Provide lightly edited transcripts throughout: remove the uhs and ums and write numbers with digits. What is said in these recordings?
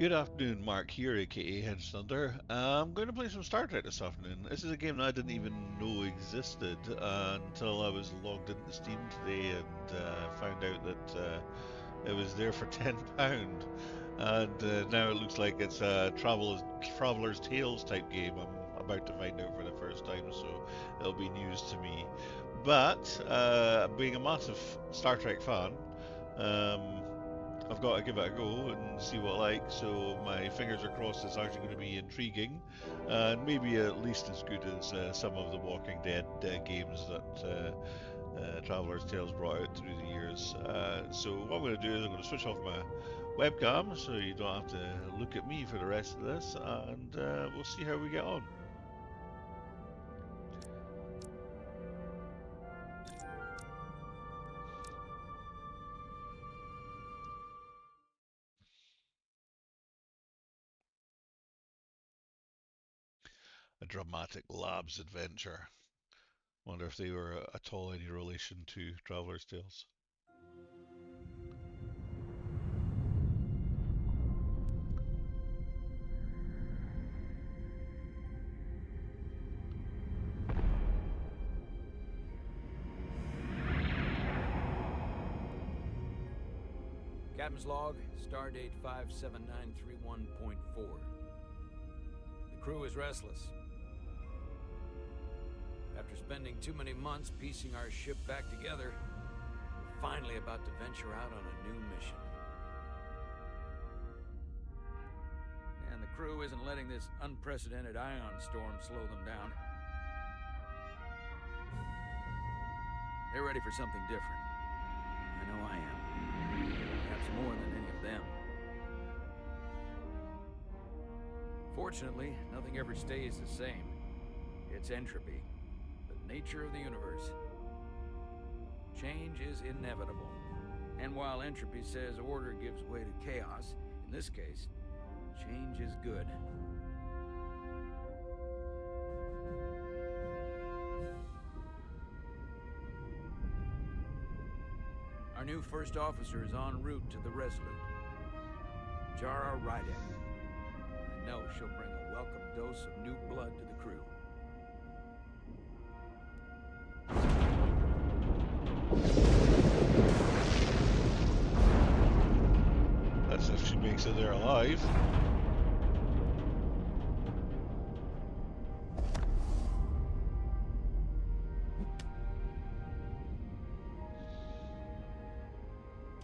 Good afternoon, Mark here, aka Hench Thunder. I'm going to play some Star Trek this afternoon. This is a game that I didn't even know existed until I was logged into Steam today and found out that it was there for £10. And now it looks like it's a Traveler's Tales type game. I'm about to find out for the first time, so it'll be news to me. But being a massive Star Trek fan, um, I've got to give it a go and see what I like. So my fingers are crossed it's actually going to be intriguing, and maybe at least as good as some of the Walking Dead games that Traveller's Tales brought out through the years. So what I'm going to do is I'm going to switch off my webcam so you don't have to look at me for the rest of this, and we'll see how we get on. A dramatic labs adventure. Wonder if they were at all any relation to Traveller's Tales. Captain's log, stardate 57931.4. The crew is restless. After spending too many months piecing our ship back together, we're finally about to venture out on a new mission. And the crew isn't letting this unprecedented ion storm slow them down. They're ready for something different. I know I am. Perhaps more than any of them. Fortunately, nothing ever stays the same. It's entropy, the nature of the universe. Change is inevitable. And while entropy says order gives way to chaos, in this case, change is good. Our new first officer is en route to the Resolute. Jara Rydek. I know she'll bring a welcome dose of new blood to the crew. That's if she makes it there alive.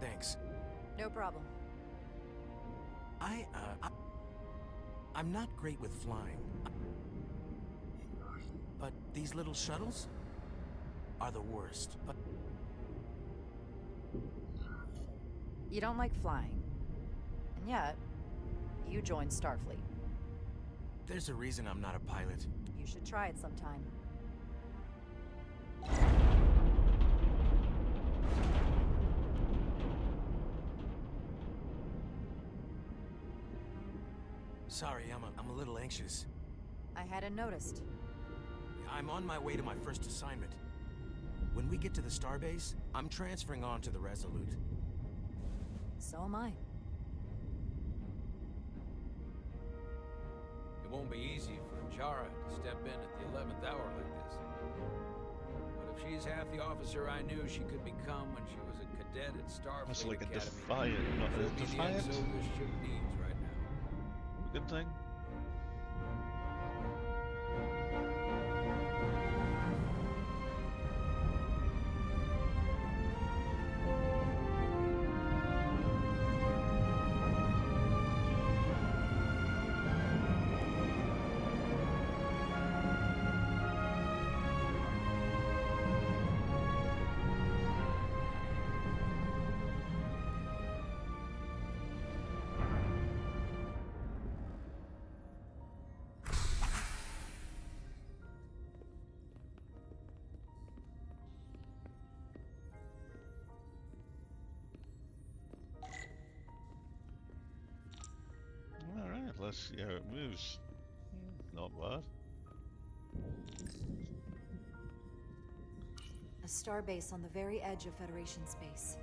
Thanks. No problem. I'm not great with flying. But these little shuttles are the worst. But You don't like flying. And yet, you joined Starfleet. there's a reason I'm not a pilot. You should try it sometime. Sorry, I'm a little anxious. I hadn't noticed. I'm on my way to my first assignment. When we get to the starbase, I'm transferring on to the Resolute. So am I. It won't be easy for Jara to step in at the 11th hour like this. But if she's half the officer I knew she could become when she was a cadet at Starfleet That's like a Academy, defiant, not she'll a be the defiant. Enzo this ship needs right now. Good thing. Alright, let's see how it moves. Not bad. A starbase on the very edge of Federation space.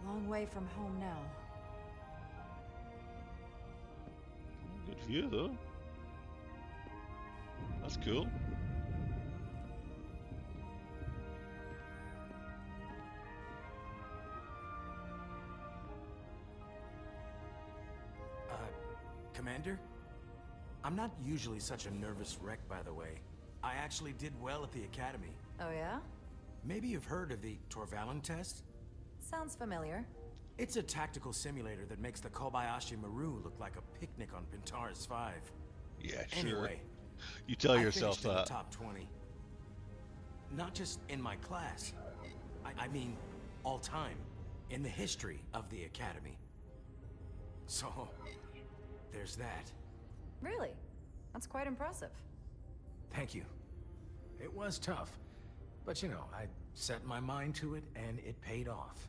Long way from home now. view, though. That's cool. Commander? I'm not usually such a nervous wreck, by the way. I actually did well at the Academy. Oh, yeah? Maybe you've heard of the Torvalen test? Sounds familiar. It's a tactical simulator that makes the Kobayashi Maru look like a picnic on Pintaris 5. Yeah, sure. Anyway, You tell I yourself finished in that. the top 20. Not just in my class. I mean, all time. In the history of the Academy. So, there's that. Really? That's quite impressive. Thank you. It was tough. But you know, I set my mind to it and it paid off.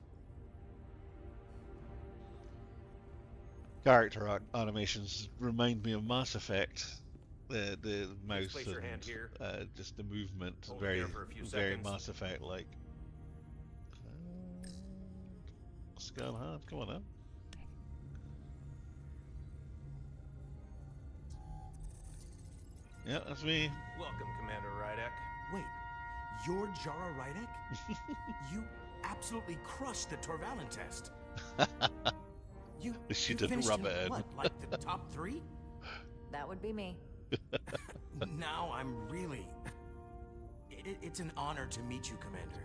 Character animations remind me of Mass Effect. The mouse place your hand here. Just the movement, Hold it very there for a few very seconds. Mass Effect like. Scan hand, come on in. Yeah, that's me. Welcome, Commander Rydek. Wait, you're Jara Rydek? You absolutely crushed the Torvalen test. You, She you didn't finished rub in, it in. what, like the top 3? That would be me. Now I'm really... It's an honor to meet you, Commander.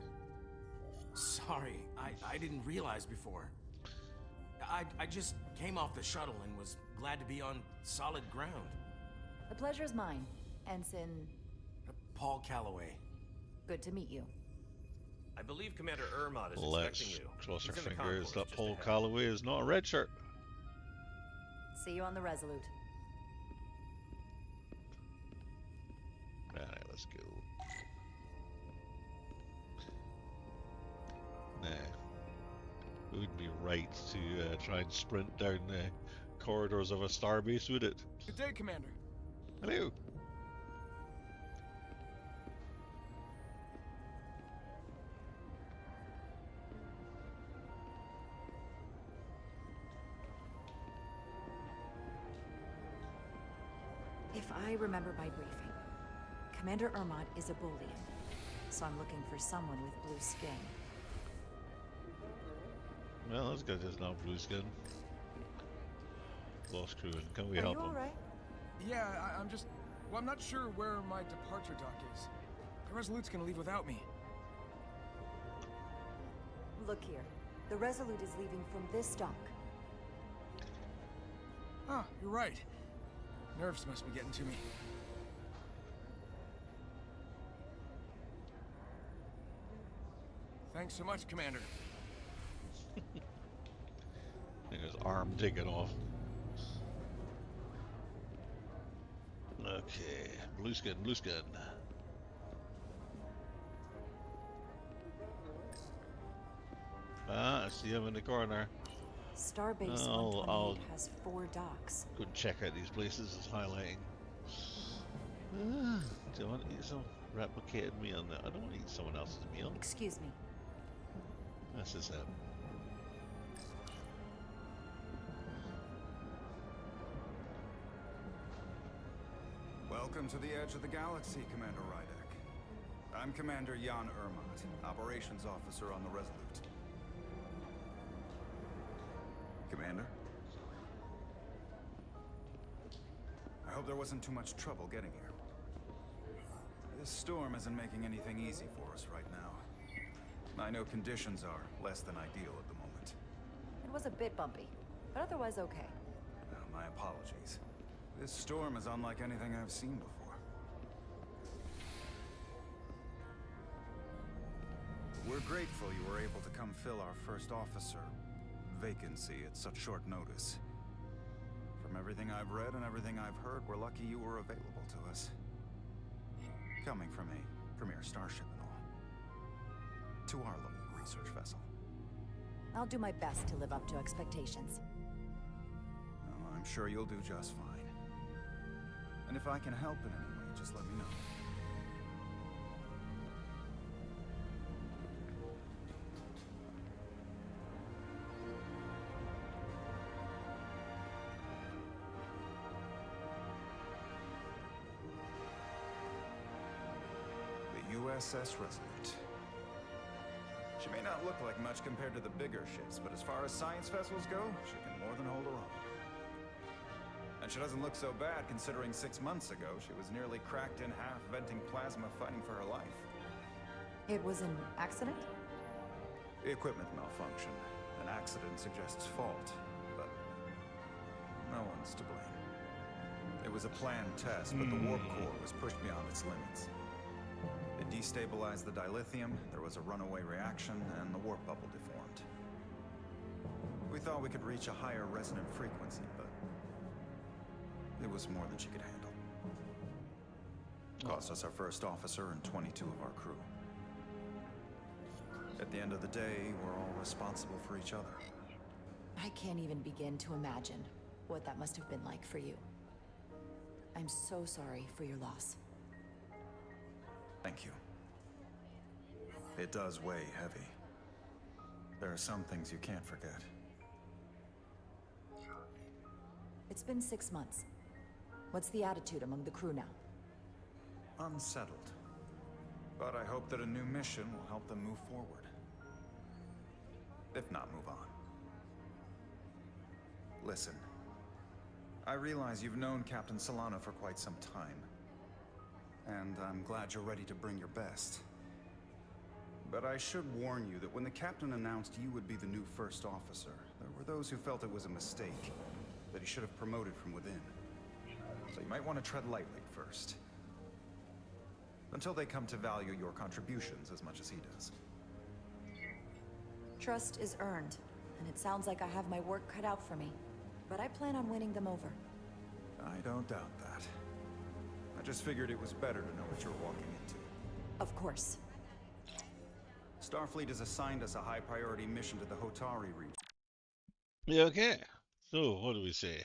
Sorry, I didn't realize before. I just came off the shuttle and was glad to be on solid ground. The pleasure's mine, Ensign. Paul Calloway. Good to meet you. I believe Commander Ermot is Let's expecting you. cross our He's in the fingers concourse that just Paul ahead. Calloway is not a red shirt. See you on the Resolute. Alright, let's go. Nah. It wouldn't be right to try and sprint down the corridors of a starbase, would it? Good day, Commander. Hello. If I remember my briefing, Commander Ermot is a Bolian, so I'm looking for someone with blue skin. Well, this guy doesn't have blue skin. Lost crew, can we Are help you him? alright? Yeah, I'm just... Well, I'm not sure where my departure dock is. The Resolute's gonna leave without me. Look here. The Resolute is leaving from this dock. Huh, you're right. Nerves must be getting to me. Thanks so much, Commander. And his arm taken off. Okay, blue skin, blue skin. Ah, I see him in the corner. Starbase I'll 128 has 4 docks. go and check out these places it's highlighting. Do I want to eat some replicated meal? No, I don't want to eat someone else's meal. Excuse me. This is it. Welcome to the edge of the galaxy, Commander Rydek. I'm Commander Jan Ermot, Operations Officer on the Resolute. Commander? I hope there wasn't too much trouble getting here. This storm isn't making anything easy for us right now. I know conditions are less than ideal at the moment. It was a bit bumpy, but otherwise okay. My apologies. This storm is unlike anything I've seen before. We're grateful you were able to come fill our first officer vacancy at such short notice. From everything I've read and everything I've heard, we're lucky you were available to us. Coming from a premier starship and all. To our little research vessel. I'll do my best to live up to expectations. Well, I'm sure you'll do just fine. And if I can help in any way, just let me know. USS Resolute. She may not look like much compared to the bigger ships, but as far as science vessels go, she can more than hold her own. And she doesn't look so bad considering 6 months ago she was nearly cracked in half, venting plasma, fighting for her life. It was an accident? The equipment malfunction. An accident suggests fault, but no one's to blame. It was a planned test, but the warp core was pushed beyond its limits. It destabilized the dilithium, there was a runaway reaction, and the warp bubble deformed. We thought we could reach a higher resonant frequency, but it was more than she could handle. Cost us our first officer and 22 of our crew. At the end of the day, we're all responsible for each other. I can't even begin to imagine what that must have been like for you. I'm so sorry for your loss. Thank you. It does weigh heavy. There are some things you can't forget. It's been 6 months. What's the attitude among the crew now? Unsettled. But I hope that a new mission will help them move forward. If not, move on. Listen. I realize you've known Captain Solano for quite some time. And I'm glad you're ready to bring your best. But I should warn you that when the captain announced you would be the new first officer, there were those who felt it was a mistake, that he should have promoted from within. So you might want to tread lightly first. Until they come to value your contributions as much as he does. Trust is earned, and it sounds like I have my work cut out for me. But I plan on winning them over. I don't doubt that. I just figured it was better to know what you're walking into. Of course. Starfleet has assigned us a high-priority mission to the Hotari region. Yeah, okay. So, what do we say?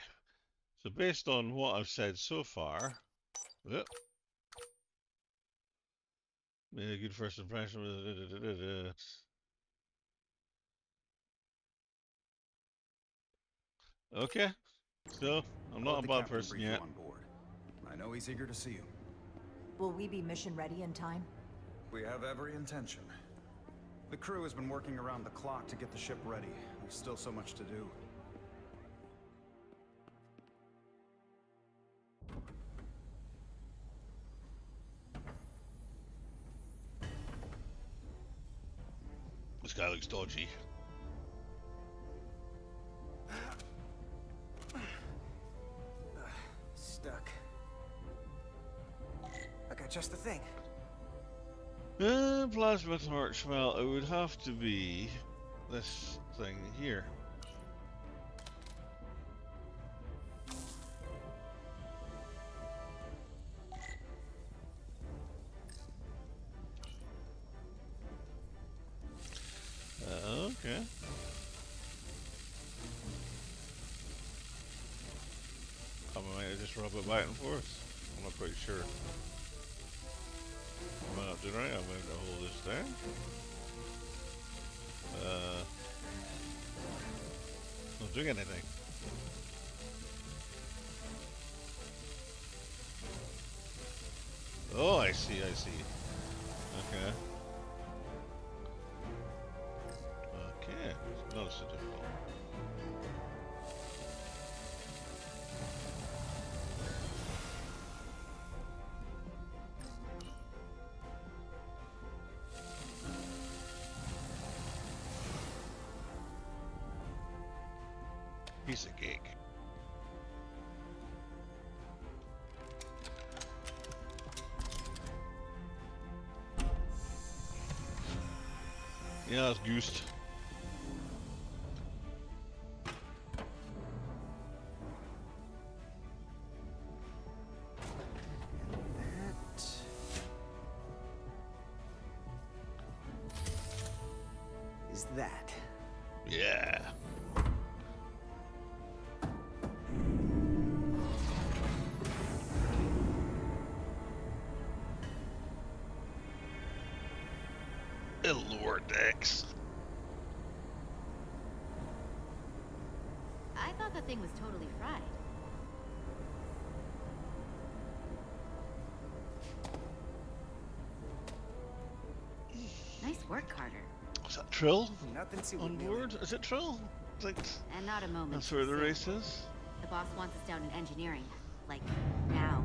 So, based on what I've said so far, yep. Made a good first impression. Okay, so I'm not a bad person yet. On board. I know he's eager to see you. Will we be mission ready in time? We have every intention. The crew has been working around the clock to get the ship ready. There's still so much to do. This guy looks dodgy. Stuck. I got just the thing. Plasma torch. Well, it would have to be this thing here. Okay. I might just rub it back and forth. I'm not quite sure. Am I not doing right? I'm going to hold this down. Not doing anything. Oh, I see, I see. Okay. Okay, it's not so difficult. Piece of cake. Yeah, it's goosed. Is that? Yeah. Lordex. I thought the thing was totally fried. work harder. Is that Trill Nothing to on it, Millie. board? Is it Trill? I think And not a moment. that's too where the soon. race is. The boss wants us down in engineering. Like, now.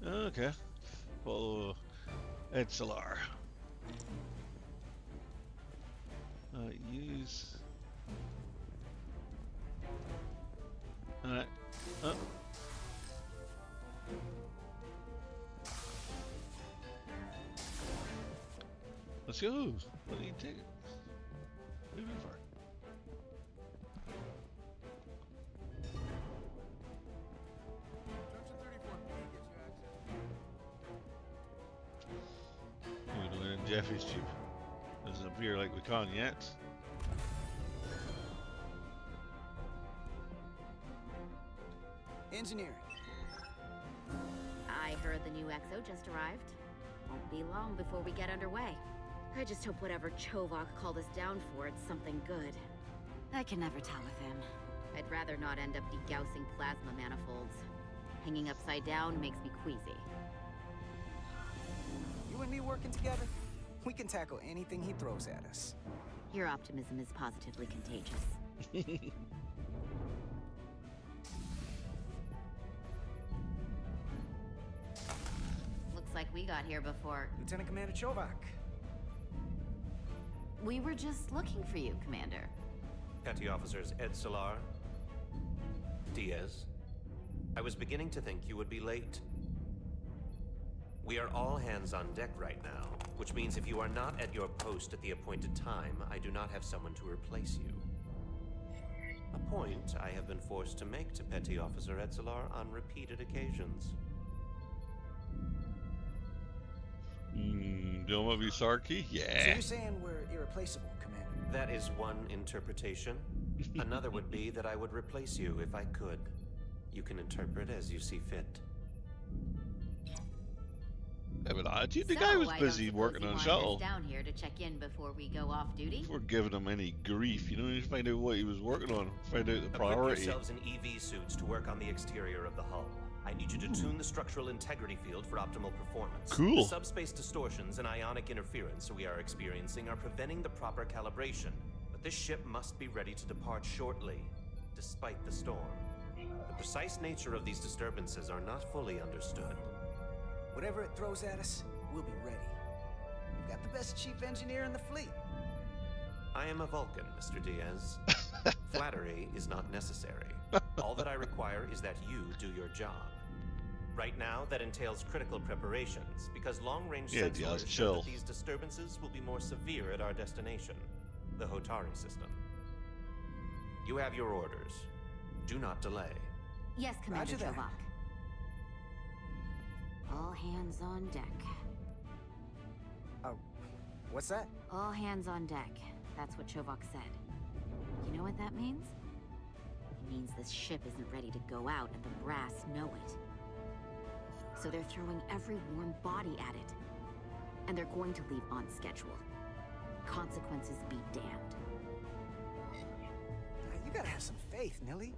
Okay. Follow Edsolar. Use. Alright. Oh. Let's go. What do you take? Moving far. Junction 34B gets you access. We're going in Jeffy's Jeep. Doesn't appear like we can yet. Engineering. I heard the new XO just arrived. Won't be long before we get underway. I just hope whatever Chovok called us down for, it's something good. I can never tell with him. I'd rather not end up degaussing plasma manifolds. Hanging upside down makes me queasy. You and me working together, we can tackle anything he throws at us. Your optimism is positively contagious. Looks like we got here before. Lieutenant Commander Chovak. We were just looking for you, Commander. Petty Officers Edsolar, Diaz. I was beginning to think you would be late. We are all hands on deck right now, which means if you are not at your post at the appointed time, I do not have someone to replace you. A point I have been forced to make to Petty Officer Edsolar on repeated occasions. Don't want to be Sarky? So Yeah. you're saying we're irreplaceable, Commander? That is one interpretation. Another would be that I would replace you if I could. You can interpret as you see fit. Yeah, but attitude. The So, guy was I don't busy suppose working you on wanted shuttle. us down here to check in before we go off duty. Before giving him any grief, you know, you find out what he was working on. Find out the Equip priority. yourselves in EV suits to work on the exterior of the hull. I need you to tune the structural integrity field for optimal performance. Cool. The subspace distortions and ionic interference we are experiencing are preventing the proper calibration. But this ship must be ready to depart shortly, despite the storm. The precise nature of these disturbances are not fully understood. Whatever it throws at us, we'll be ready. We've got the best chief engineer in the fleet. I am a Vulcan, Mr. Diaz. Flattery is not necessary. All that I require is that you do your job. Right now, that entails critical preparations, because long-range Yeah, sensors Diaz, show chill. that these disturbances will be more severe at our destination, the Hotari system. You have your orders. Do not delay. Yes, Commander Roger that. Chovak. All hands on deck. Oh, what's that? All hands on deck. That's what Chovak said. You know what that means? It means this ship isn't ready to go out and the brass know it. So they're throwing every warm body at it. And they're going to leave on schedule. Consequences be damned. You gotta have some faith, Nilly.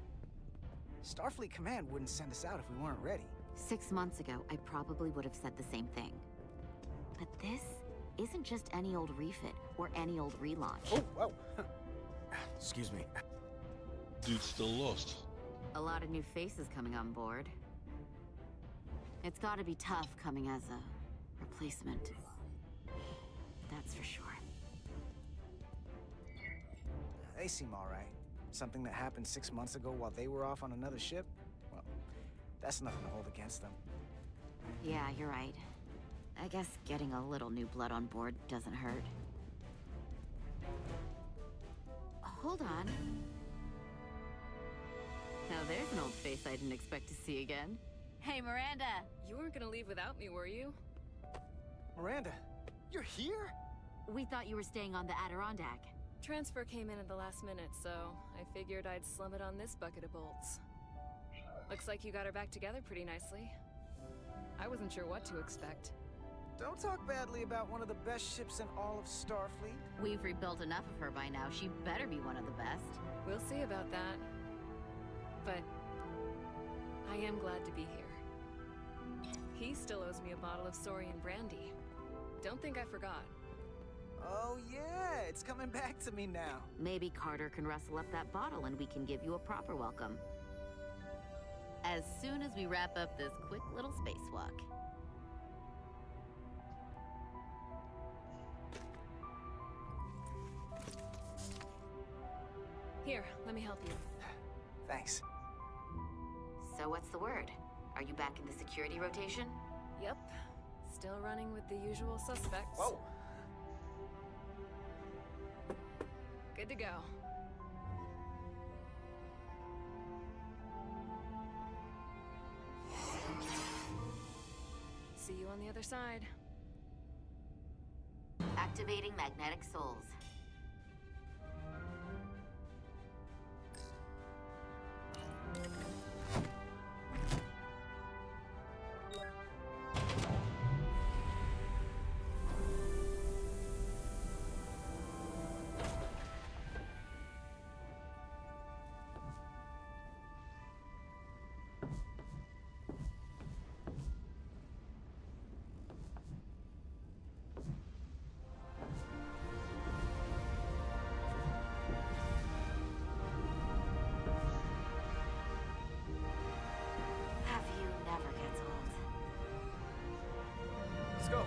Starfleet Command wouldn't send us out if we weren't ready. 6 months ago, I probably would have said the same thing. But this isn't just any old refit or any old relaunch. Oh, whoa. Excuse me. Dude's still lost. A lot of new faces coming on board. It's gotta be tough coming as a replacement. That's for sure. They seem all right. Something that happened 6 months ago while they were off on another ship? Well, that's nothing to hold against them. Yeah, you're right. I guess getting a little new blood on board doesn't hurt. Hold on. Now there's an old face I didn't expect to see again. Hey, Miranda! You weren't gonna leave without me, were you? Miranda, you're here? We thought you were staying on the Adirondack. Transfer came in at the last minute, so I figured I'd slum it on this bucket of bolts. Looks like you got her back together pretty nicely. I wasn't sure what to expect. Don't talk badly about one of the best ships in all of Starfleet. We've rebuilt enough of her by now. She better be one of the best. We'll see about that. But I am glad to be here. He still owes me a bottle of Saurian brandy. Don't think I forgot. Oh yeah, it's coming back to me now. Maybe Carter can rustle up that bottle and we can give you a proper welcome. As soon as we wrap up this quick little spacewalk. Here, let me help you. Thanks. So what's the word? Are you back in the security rotation? Yep. Still running with the usual suspects. Whoa! Good to go. See you on the other side. Activating magnetic souls. Have you never gets old? Let's go.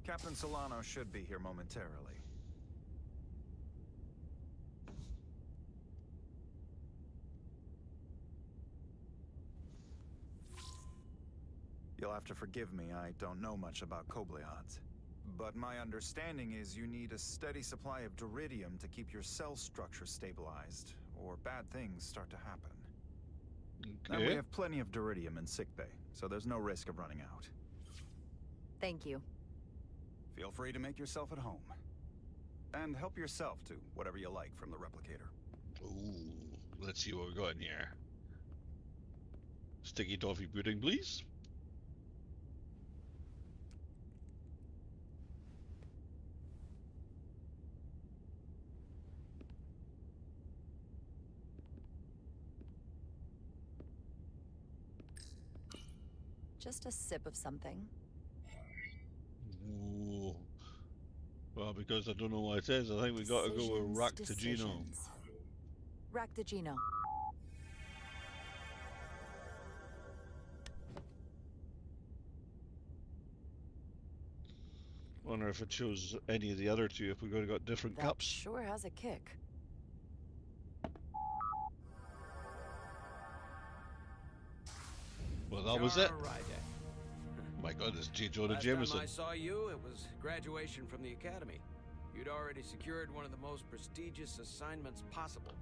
Captain Solano should be here momentarily. You'll have to forgive me, I don't know much about Kobleods. But my understanding is you need a steady supply of duridium to keep your cell structure stabilized, or bad things start to happen. And we Okay. have plenty of duridium in sickbay, so there's no risk of running out. Thank you. Feel free to make yourself at home. And help yourself to whatever you like from the replicator. Ooh, let's see what we got in here. Sticky toffee pudding, please. Just a sip of something. Ooh. Well, because I don't know what it says, I think we got to go with Ractagino. Ractagino. Wonder if it shows any of the other two if we could have got different That cups. sure has a kick. Well, that was it. Right. My God, it's J. Jonah Last Jameson. time I saw you, it was graduation from the academy. You'd already secured one of the most prestigious assignments possible.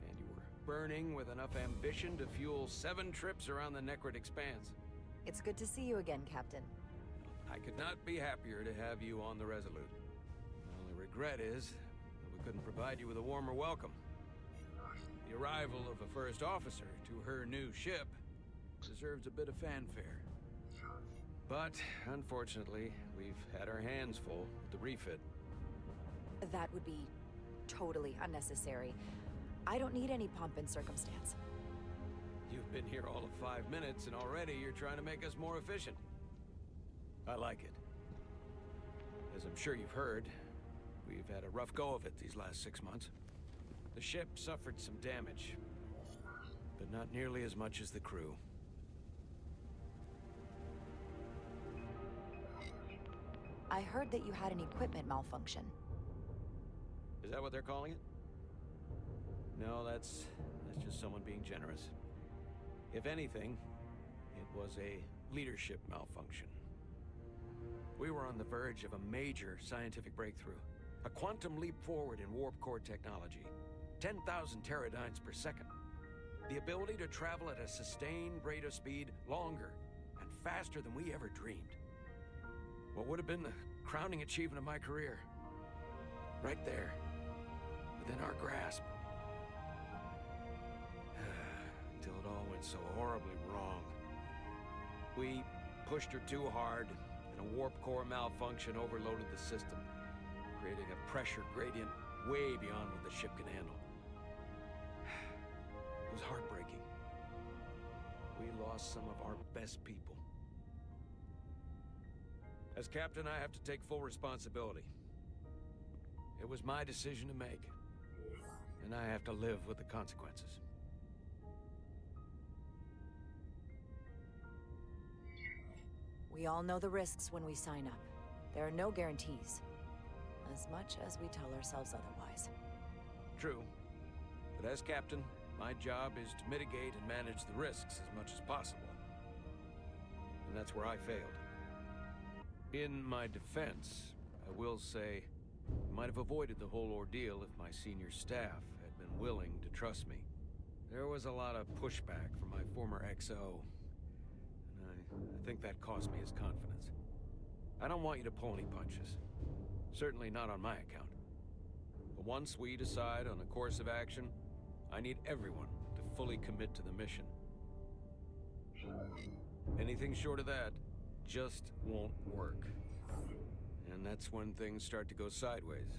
And you were burning with enough ambition to fuel 7 trips around the Necrit Expanse. It's good to see you again, Captain. I could not be happier to have you on the Resolute. The only regret is that we couldn't provide you with a warmer welcome. The arrival of a first officer to her new ship deserves a bit of fanfare. But, unfortunately, we've had our hands full with the refit. That would be totally unnecessary. I don't need any pomp and circumstance. You've been here all of 5 minutes, and already you're trying to make us more efficient. I like it. As I'm sure you've heard, we've had a rough go of it these last 6 months. The ship suffered some damage, but not nearly as much as the crew. I heard that you had an equipment malfunction. Is that what they're calling it? No, that's just someone being generous. If anything, it was a leadership malfunction. We were on the verge of a major scientific breakthrough. A quantum leap forward in warp core technology. 10,000 teradynes per second. The ability to travel at a sustained rate of speed longer and faster than we ever dreamed. What would have been the crowning achievement of my career? Right there, within our grasp. Until it all went so horribly wrong. We pushed her too hard, and a warp core malfunction overloaded the system, creating a pressure gradient way beyond what the ship can handle. It was heartbreaking. We lost some of our best people. As captain, I have to take full responsibility. It was my decision to make, and I have to live with the consequences. We all know the risks when we sign up. There are no guarantees. As much as we tell ourselves otherwise. True. But as captain, my job is to mitigate and manage the risks as much as possible. And that's where I failed. In my defense, I will say, I might have avoided the whole ordeal if my senior staff had been willing to trust me. There was a lot of pushback from my former XO, and I think that cost me his confidence. I don't want you to pull any punches. Certainly not on my account. But once we decide on a course of action, I need everyone to fully commit to the mission. Anything short of that just won't work. And that's when things start to go sideways.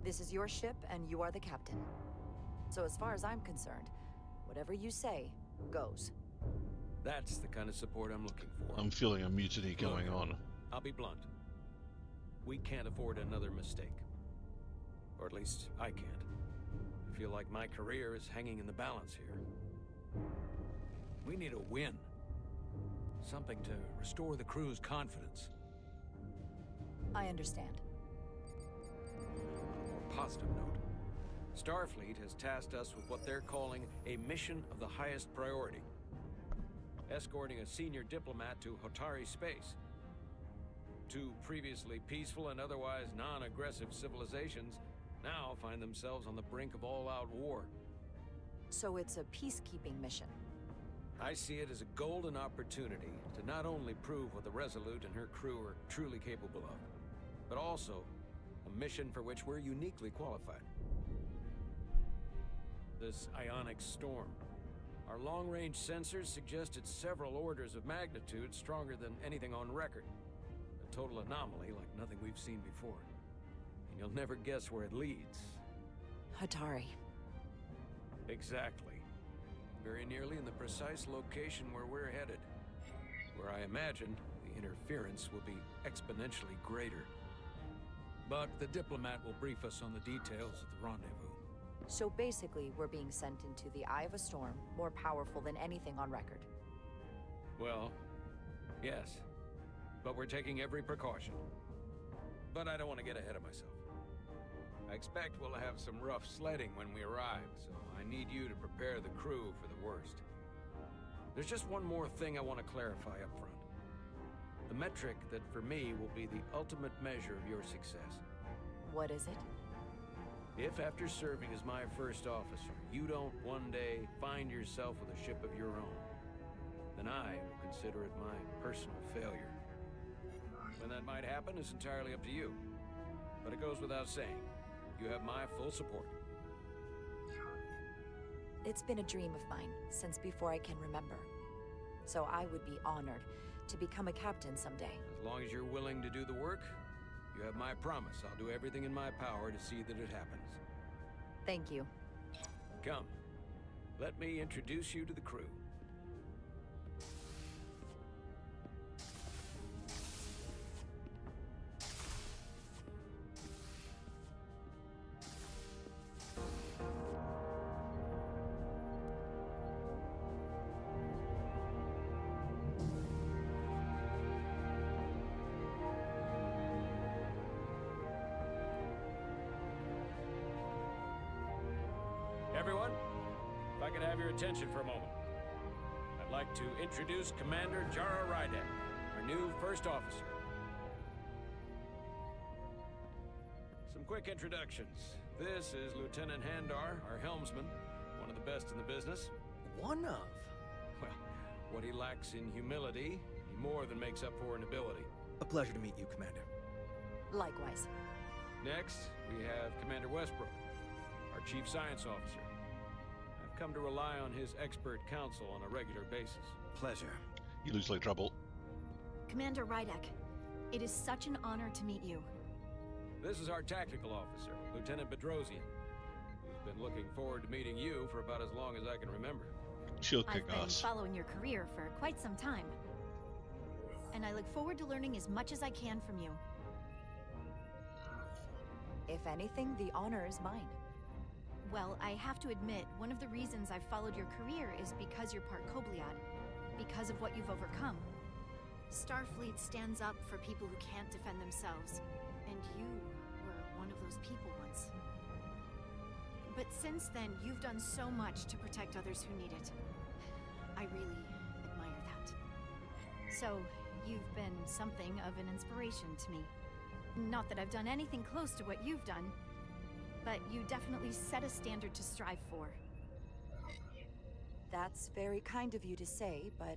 This is your ship, and you are the captain. So as far as I'm concerned, whatever you say, goes. That's the kind of support I'm looking for. I'm feeling a mutiny going on. I'll be blunt. We can't afford another mistake. Or at least, I can't. I feel like my career is hanging in the balance here. We need a win. Something to restore the crew's confidence. I understand. On a more positive note, Starfleet has tasked us with what they're calling a mission of the highest priority. Escorting a senior diplomat to Hotari space. Two previously peaceful and otherwise non-aggressive civilizations now find themselves on the brink of all-out war. So it's a peacekeeping mission. I see it as a golden opportunity to not only prove what the Resolute and her crew are truly capable of, but also a mission for which we're uniquely qualified. This ionic storm. Our long-range sensors suggested several orders of magnitude stronger than anything on record. A total anomaly like nothing we've seen before. And you'll never guess where it leads. Hatari. Exactly. Very nearly in the precise location where we're headed. Where I imagine the interference will be exponentially greater. But the diplomat will brief us on the details of the rendezvous. So basically, we're being sent into the eye of a storm, more powerful than anything on record. Well, yes. But we're taking every precaution. But I don't want to get ahead of myself. I expect we'll have some rough sledding when we arrive, so I need you to prepare the crew for the worst. There's just one more thing I want to clarify up front. The metric that for me will be the ultimate measure of your success. What is it? If after serving as my first officer, you don't one day find yourself with a ship of your own, then I will consider it my personal failure. When that might happen is entirely up to you. But it goes without saying, you have my full support. It's been a dream of mine since before I can remember. So I would be honored to become a captain someday. As long as you're willing to do the work, you have my promise. I'll do everything in my power to see that it happens. Thank you. Come, let me introduce you to the crew. Everyone, if I could have your attention for a moment. I'd like to introduce Commander Jara Rydek, our new first officer. Some Some quick introductions. This is Lieutenant Handar, our helmsman, one of the best in the business. One of? Well, what he lacks in humility, he more than makes up for in ability. A pleasure to meet you, Commander. Likewise. Next, we have Commander Westbrook, our Chief Science Officer. I've come to rely on his expert counsel on a regular basis. Pleasure. He looks like trouble. Commander Rydek, it is such an honor to meet you. This is our tactical officer, Lieutenant Bedrosian, who's been looking forward to meeting you for about as long as I can remember. She'll I've kick been ass. following your career for quite some time. And I look forward to learning as much as I can from you. If anything, the honor is mine. Well, I have to admit, one of the reasons I've followed your career is because you're part Kobliad. Because of what you've overcome. Starfleet stands up for people who can't defend themselves. And you were one of those people once. But since then, you've done so much to protect others who need it. I really admire that. So, you've been something of an inspiration to me. Not that I've done anything close to what you've done, but you definitely set a standard to strive for. That's very kind of you to say, but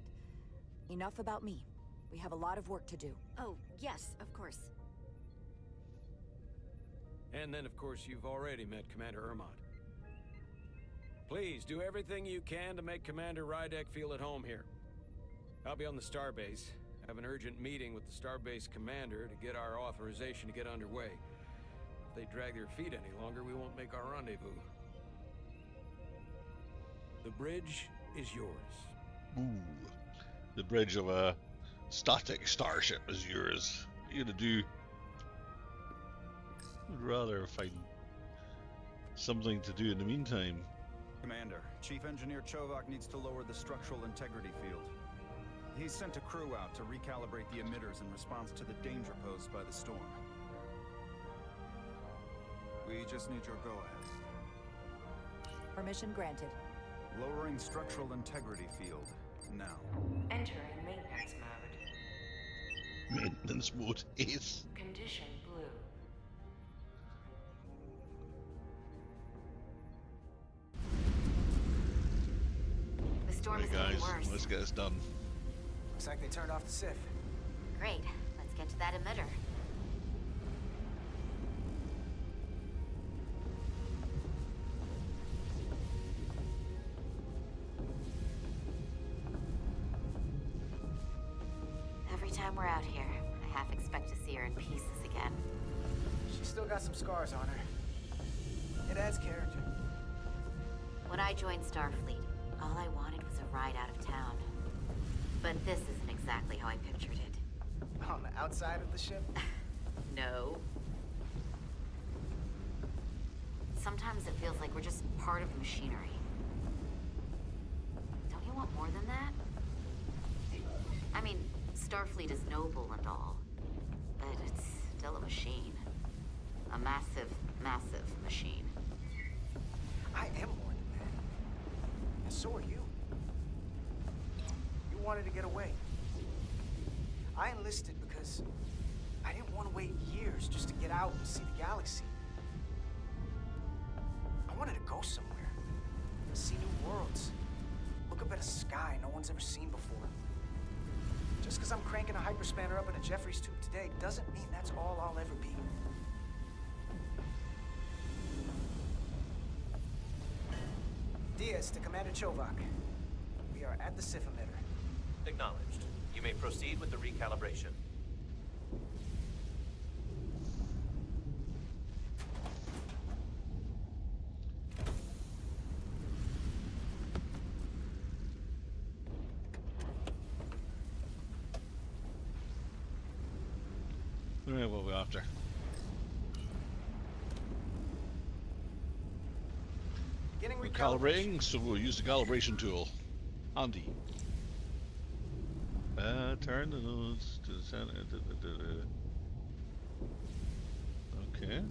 enough about me. We have a lot of work to do. Oh, yes, of course. And then, of course, you've already met Commander Ermont. Please, do everything you can to make Commander Rydek feel at home here. I'll be on the starbase. I have an urgent meeting with the starbase commander to get our authorization to get underway. If they drag their feet any longer, we won't make our rendezvous. The bridge is yours. Ooh. The bridge of a static starship is yours. What are you gonna do? I'd rather find something to do in the meantime. Commander, Chief Engineer Chovak needs to lower the structural integrity field. He's sent a crew out to recalibrate the emitters in response to the danger posed by the storm. We just need your go-ahead. Permission granted. Lowering structural integrity field, now. Entering maintenance mode. Maintenance mode is. Condition blue. The storm Right, is getting guys, worse. let's get this done. Looks like they turned off the Sif. Great. Let's get to that emitter. Every time we're out here, I half expect to see her in pieces again. She's still got some scars on her. It adds character. When I joined Starfleet, all I wanted was a ride out of town. But this isn't exactly how I pictured it. On the outside of the ship? No. Sometimes it feels like we're just part of the machinery. Don't you want more than that? I mean, Starfleet is noble and all, but it's still a machine. A massive, massive machine. I am more than that. And so are you. You wanted to get away. I enlisted because I didn't want to wait years just to get out and see the galaxy. I wanted to go somewhere. See new worlds. Look up at a sky no one's ever seen before. Just because I'm cranking a hyperspanner up in a Jeffries tube today doesn't mean that's all I'll ever be. Diaz to Commander Chovak. We are at the Sif emitter. Acknowledged. You may proceed with the recalibration. Alright, what are we after? Beginning Recalibrating, so we'll use the calibration tool. Handy. Turn the nodes to the center. Okay.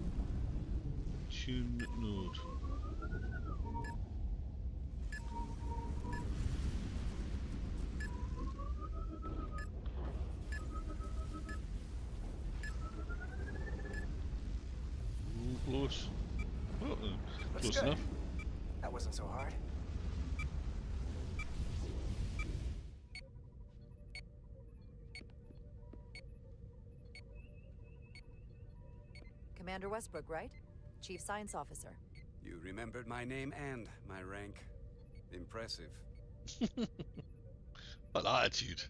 Tune node. close. Oh, Looks close good. enough. That wasn't so hard. Commander Westbrook, right? Chief Science Officer. You remembered my name and my rank. Impressive. An attitude.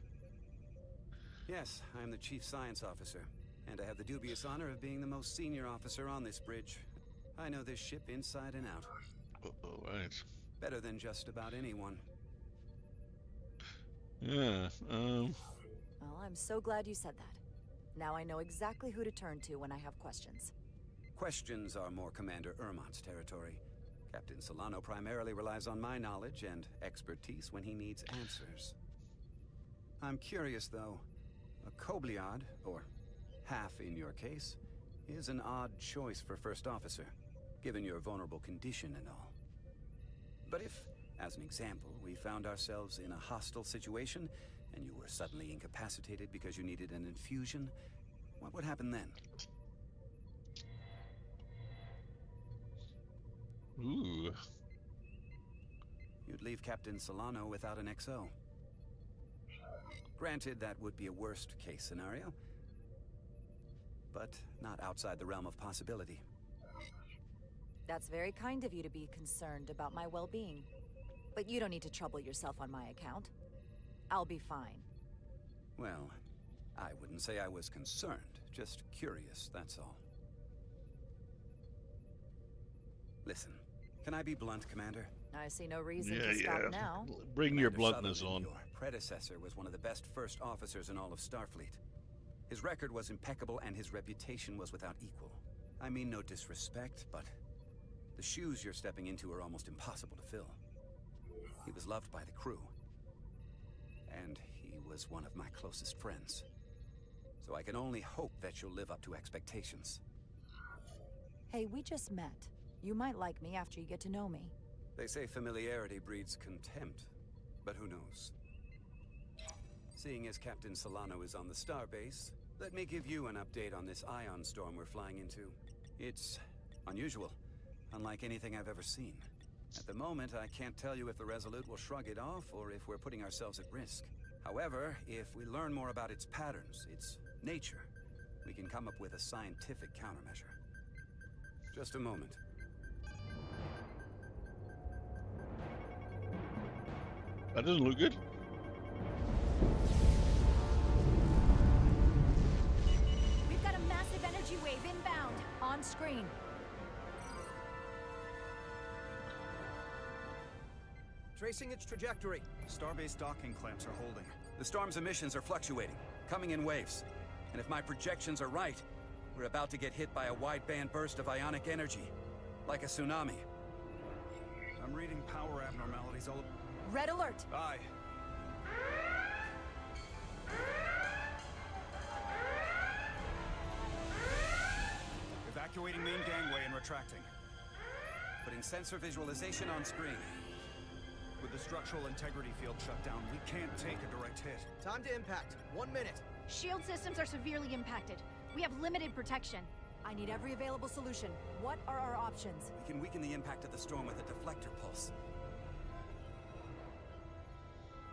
Yes, I am the Chief Science Officer, and I have the dubious honor of being the most senior officer on this bridge. I know this ship inside and out. Right. Better than just about anyone. Yeah, Well, I'm so glad you said that. Now I know exactly who to turn to when I have questions. Questions are more Commander Ermont's territory. Captain Solano primarily relies on my knowledge and expertise when he needs answers. I'm curious, though. A Kobliad, or half in your case, is an odd choice for First Officer, given your vulnerable condition and all. But if, as an example, we found ourselves in a hostile situation, and you were suddenly incapacitated because you needed an infusion, what would happen then? ooh. You'd leave Captain Solano without an XO. Granted, that would be a worst-case scenario, but not outside the realm of possibility. That's very kind of you to be concerned about my well-being. But you don't need to trouble yourself on my account. I'll be fine. Well, I wouldn't say I was concerned, just curious, that's all. Listen, can I be blunt, Commander? I see no reason Yeah, to stop yeah. now. Bring your Commander bluntness Sutherland, on. Your predecessor was one of the best first officers in all of Starfleet. His record was impeccable and his reputation was without equal. I mean no disrespect, but the shoes you're stepping into are almost impossible to fill. He was loved by the crew. And he was one of my closest friends. So I can only hope that you'll live up to expectations. Hey, we just met. You might like me after you get to know me. They say familiarity breeds contempt, but who knows? Seeing as Captain Solano is on the starbase, let me give you an update on this ion storm we're flying into. It's unusual, unlike anything I've ever seen. At the moment, I can't tell you if the Resolute will shrug it off or if we're putting ourselves at risk. However, if we learn more about its patterns, its nature, we can come up with a scientific countermeasure. Just a moment. That doesn't look good. We've got a massive energy wave inbound. On screen. Tracing its trajectory. Starbase docking clamps are holding. The storm's emissions are fluctuating, coming in waves. And if my projections are right, we're about to get hit by a wide-band burst of ionic energy. Like a tsunami. I'm reading power abnormalities all... Red alert! Aye. Evacuating main gangway and retracting. Putting sensor visualization on screen. With the structural integrity field shut down, we can't take a direct hit. Time to impact. 1 minute. Shield systems are severely impacted. We have limited protection. I need every available solution. What are our options? We can weaken the impact of the storm with a deflector pulse.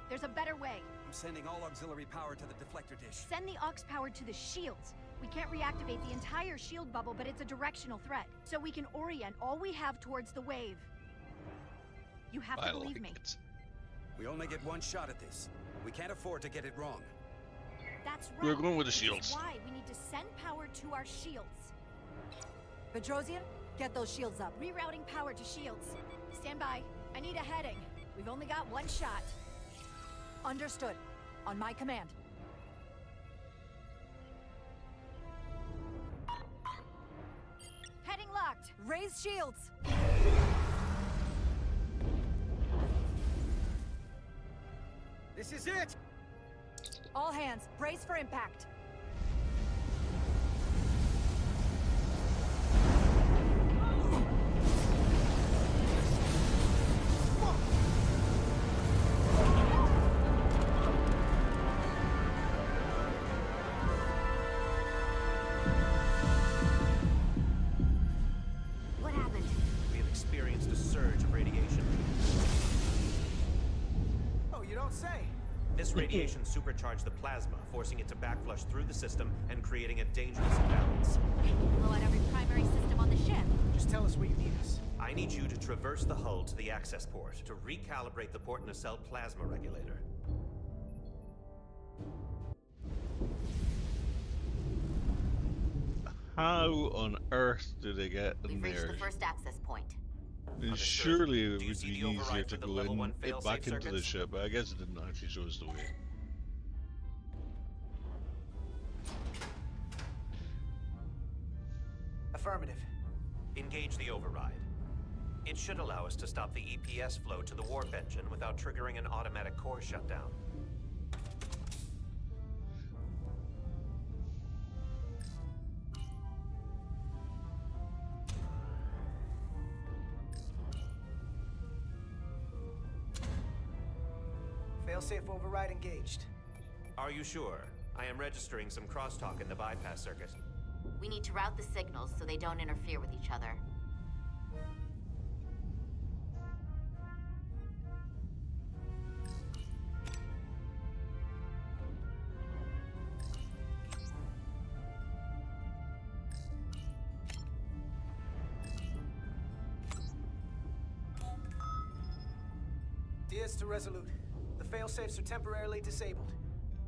There's a better way. I'm sending all auxiliary power to the deflector dish. Send the aux power to the shields. We can't reactivate the entire shield bubble, but it's a directional threat. So we can orient all we have towards the wave. You have to believe me. It. We only get one shot at this. We can't afford to get it wrong. That's right. We're going with the Which is shields. why we need to send power to our shields. Petrosian, get those shields up. Rerouting power to shields. Stand by. I need a heading. We've only got one shot. Understood. On my command. Heading locked. Raise shields! This is it! All hands, brace for impact. This radiation supercharged the plasma, forcing it to backflush through the system and creating a dangerous imbalance. Blow out every primary system on the ship. Just tell us where you need us. I need you to traverse the hull to the access port to recalibrate the port nacelle plasma regulator. How on earth do they get in We've reached there? the first access point. Surely it Do you would see be the easier override to for the go level in 1 failsafe back into the circuits? ship, but I guess it didn't actually show us the way. Affirmative. Engage the override. It should allow us to stop the EPS flow to the warp engine without triggering an automatic core shutdown. Failsafe override engaged. Are you sure? I am registering some crosstalk in the bypass circuit. We need to route the signals so they don't interfere with each other. Diaz to Resolute. The failsafes are temporarily disabled.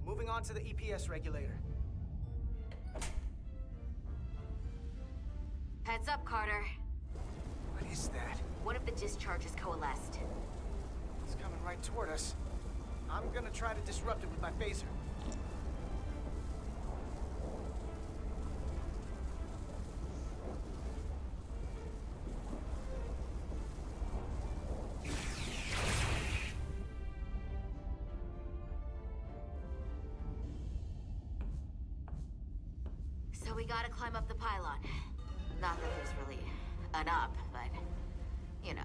Moving on to the EPS regulator. Heads up, Carter. What is that? One of the discharges coalesced. It's coming right toward us. I'm gonna try to disrupt it with my phaser. So we gotta climb up the pylon. Not that there's really an up, but, you know.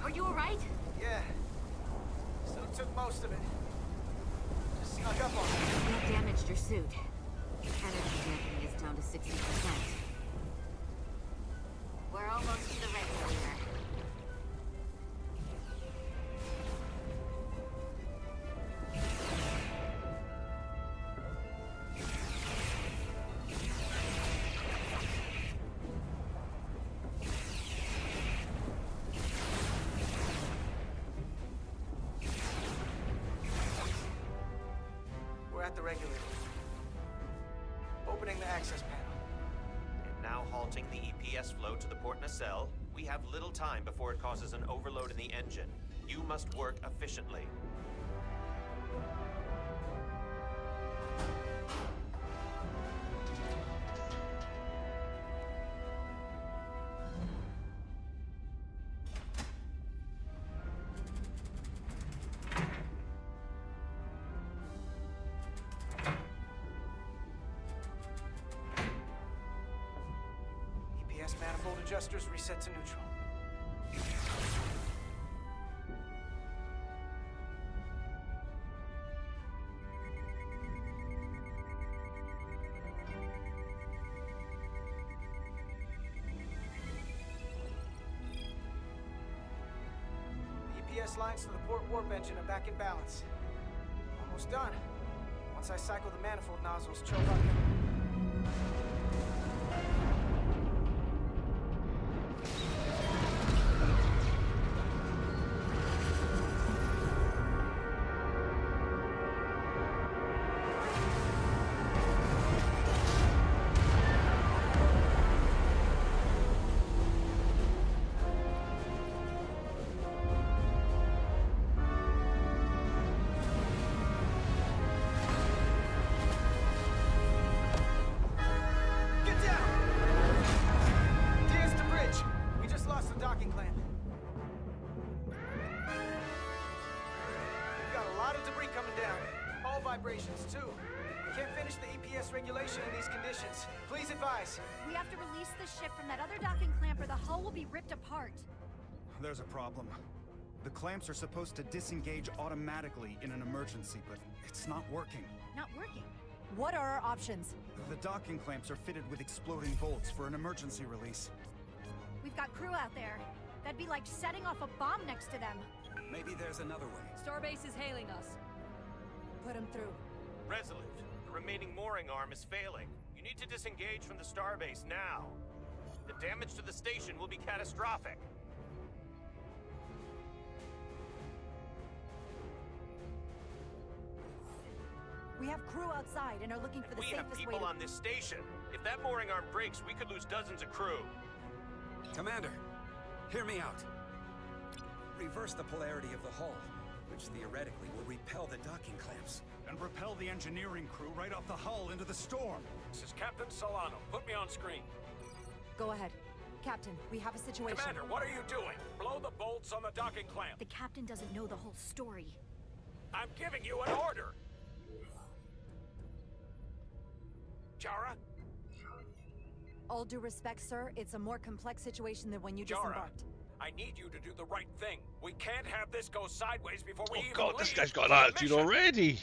Are you alright? Yeah. Still took most of it. Just snuck up on me. You damaged your suit. Energy damping is down to 60%. We're almost to the regulator. We're at the regulator. Opening the access panel. And now halting the EPS flow to the port nacelle, we have little time before it causes an overload in the engine. You must work efficiently. EPS manifold adjusters reset to neutral. The EPS lines to the port warp engine are back in balance. Almost done. Once I cycle the manifold nozzles, choke up. coming down. All vibrations, too. We can't finish the EPS regulation in these conditions. Please advise. We have to release the ship from that other docking clamp or the hull will be ripped apart. There's a problem. The clamps are supposed to disengage automatically in an emergency, but it's not working. Not working. What are our options? The docking clamps are fitted with exploding bolts for an emergency release. We've got crew out there. That'd be like setting off a bomb next to them. Maybe there's another way. Starbase is hailing us. Put him through. Resolute, the remaining mooring arm is failing. You need to disengage from the starbase now. The damage to the station will be catastrophic. We have crew outside and are looking for the We safest have way people to... on this station. If that mooring arm breaks, we could lose dozens of crew. Commander, hear me out. Reverse the polarity of the hull, which theoretically will repel the docking clamps. And propel the engineering crew right off the hull into the storm. This is Captain Solano. Put me on screen. Go ahead. Captain, we have a situation. Commander, what are you doing? Blow the bolts on the docking clamp. The captain doesn't know the whole story. I'm giving you an order. Jara? All due respect, sir, it's a more complex situation than when you Jara, disembarked. I need you to do the right thing. We can't have this go sideways before we Oh even god, this leave guy's got for the attitude mission. already!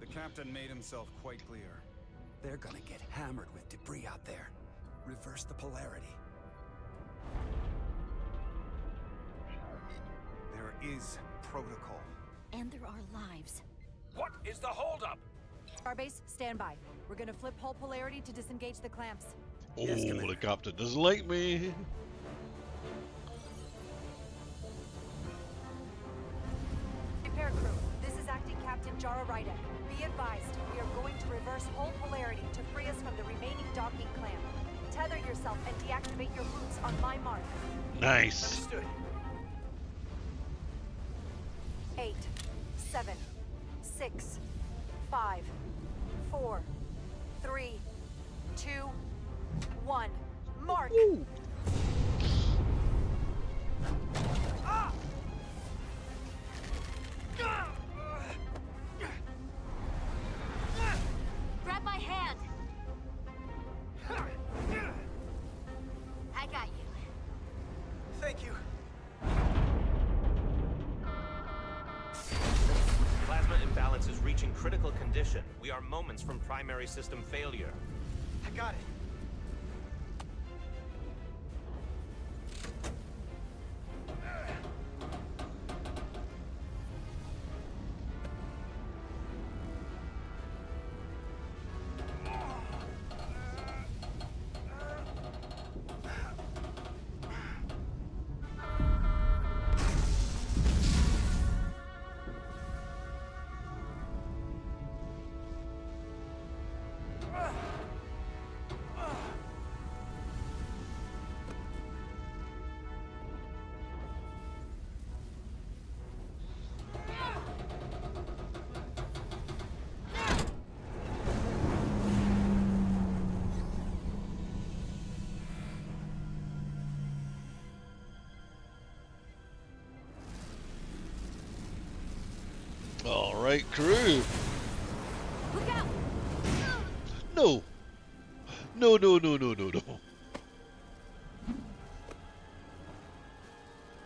The captain made himself quite clear. They're gonna get hammered with debris out there. Reverse the polarity. There is protocol. And there are lives. What is the holdup? Starbase, stand by. We're gonna flip hull polarity to disengage the clamps. Oh, Yes, Commander. the captain doesn't like me! Repair crew, this is Acting Captain Jara Ryder. Be advised, we are going to reverse hull polarity to free us from the remaining docking clamp. Tether yourself and deactivate your boots on my mark. Nice! Understood. 8, 7, 6, 5, 4, 3, 2, 1. Mark! Grab my hand! I got you. Thank you. Plasma imbalance is reaching critical condition. We are moments from primary system failure. I got it. Alright, crew! Look out! No! No, no, no, no, no, no.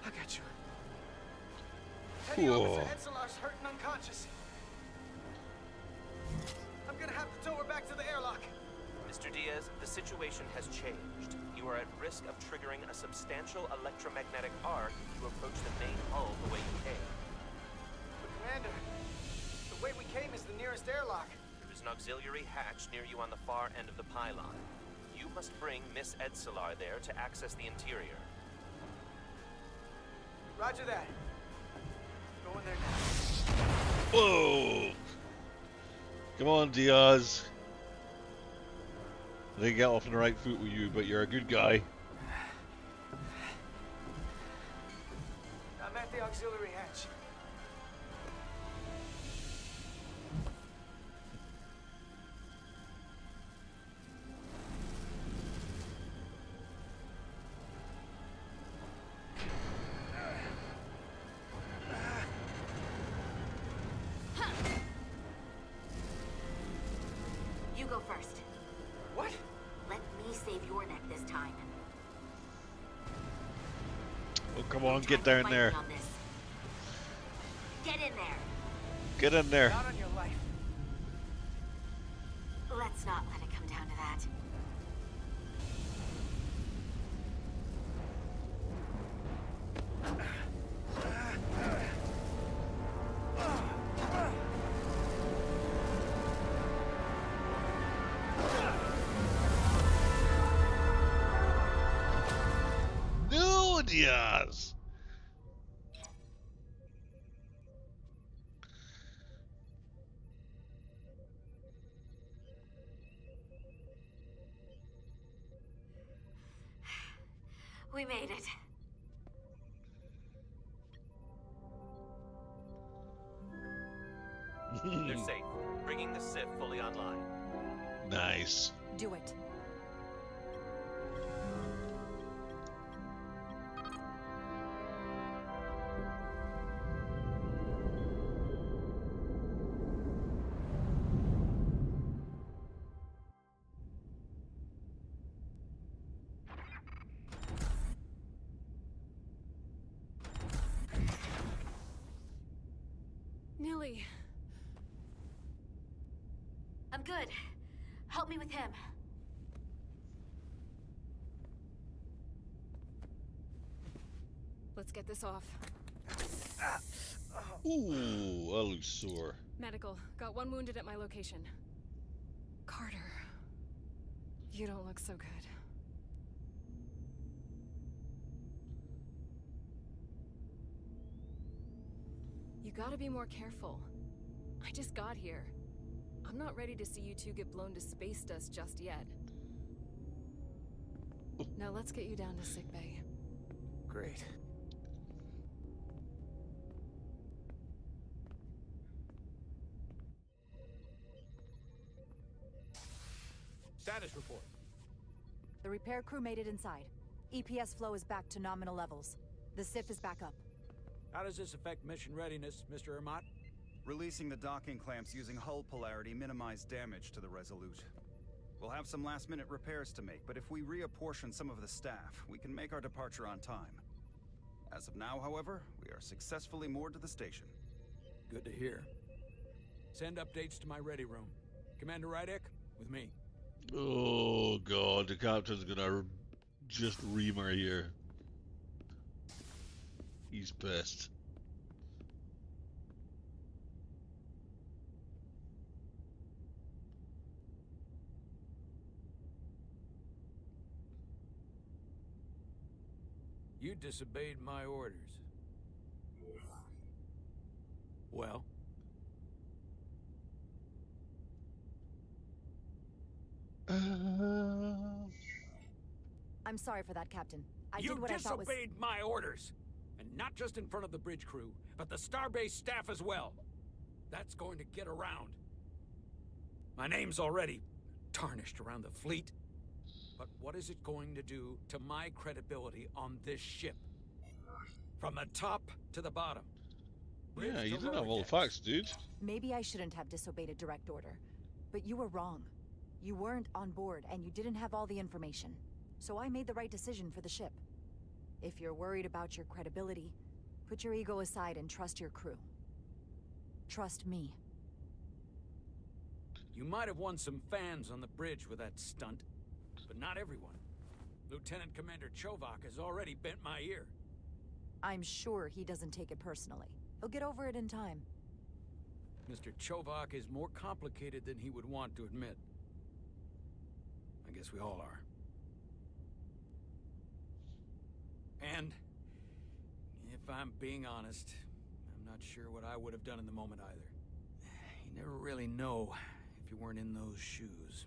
I got you. Petty Whoa. Officer Edselar's hurt and unconscious. I'm gonna have to tow her back to the airlock. Mr. Diaz, the situation has changed. You are at risk of triggering a substantial electromagnetic arc if you approach the main hull the way you came. But Commander, the way we came is the nearest airlock. There is an auxiliary hatch near you on the far end of the pylon. You must bring Miss Edselar there to access the interior. Roger that. Going there now. Whoa! Come on, Diaz. I didn't get off on the right foot with you, but you're a good guy. I'm at the auxiliary hatch. go first. What? Let me save your neck this time. Oh, come on, No get time to down fight there. me on this. Get in there. Get in there. Not on your life. Let's not let it come down to that. No, Diaz. We made it. They're safe. Bringing the Sith fully online. Nice. Do it. Nilly. I'm good. Help me with him. Let's get this off. Ooh, I look sore. Medical. Got one wounded at my location. Carter. You don't look so good. You gotta be more careful. I just got here. I'm not ready to see you two get blown to space dust just yet. Now let's get you down to sickbay. Great. Status report. The repair crew made it inside. EPS flow is back to nominal levels. The SIF is back up. How does this affect mission readiness, Mr. Ermot? Releasing the docking clamps using hull polarity minimized damage to the Resolute. We'll have some last-minute repairs to make, but if we reapportion some of the staff, we can make our departure on time. As of now, however, we are successfully moored to the station. Good to hear. Send updates to my ready room. Commander Rydek, with me. Oh god, the captain's gonna just reamer here. He's pissed. You disobeyed my orders. Well? I'm sorry for that, Captain. I You did what I thought was... disobeyed my orders! And not just in front of the bridge crew, but the Starbase staff as well. That's going to get around. My name's already tarnished around the fleet. But what is it going to do to my credibility on this ship? From the top to the bottom. Bridge Yeah, to you didn't have all the Resurgence. facts, dude. Maybe I shouldn't have disobeyed a direct order. But you were wrong. You weren't on board, and you didn't have all the information. So I made the right decision for the ship. If you're worried about your credibility, put your ego aside and trust your crew. Trust me. You might have won some fans on the bridge with that stunt, but not everyone. Lieutenant Commander Chovak has already bent my ear. I'm sure he doesn't take it personally. He'll get over it in time. Mr. Chovak is more complicated than he would want to admit. I guess we all are. And, if I'm being honest, I'm not sure what I would have done in the moment either. You never really know if you weren't in those shoes.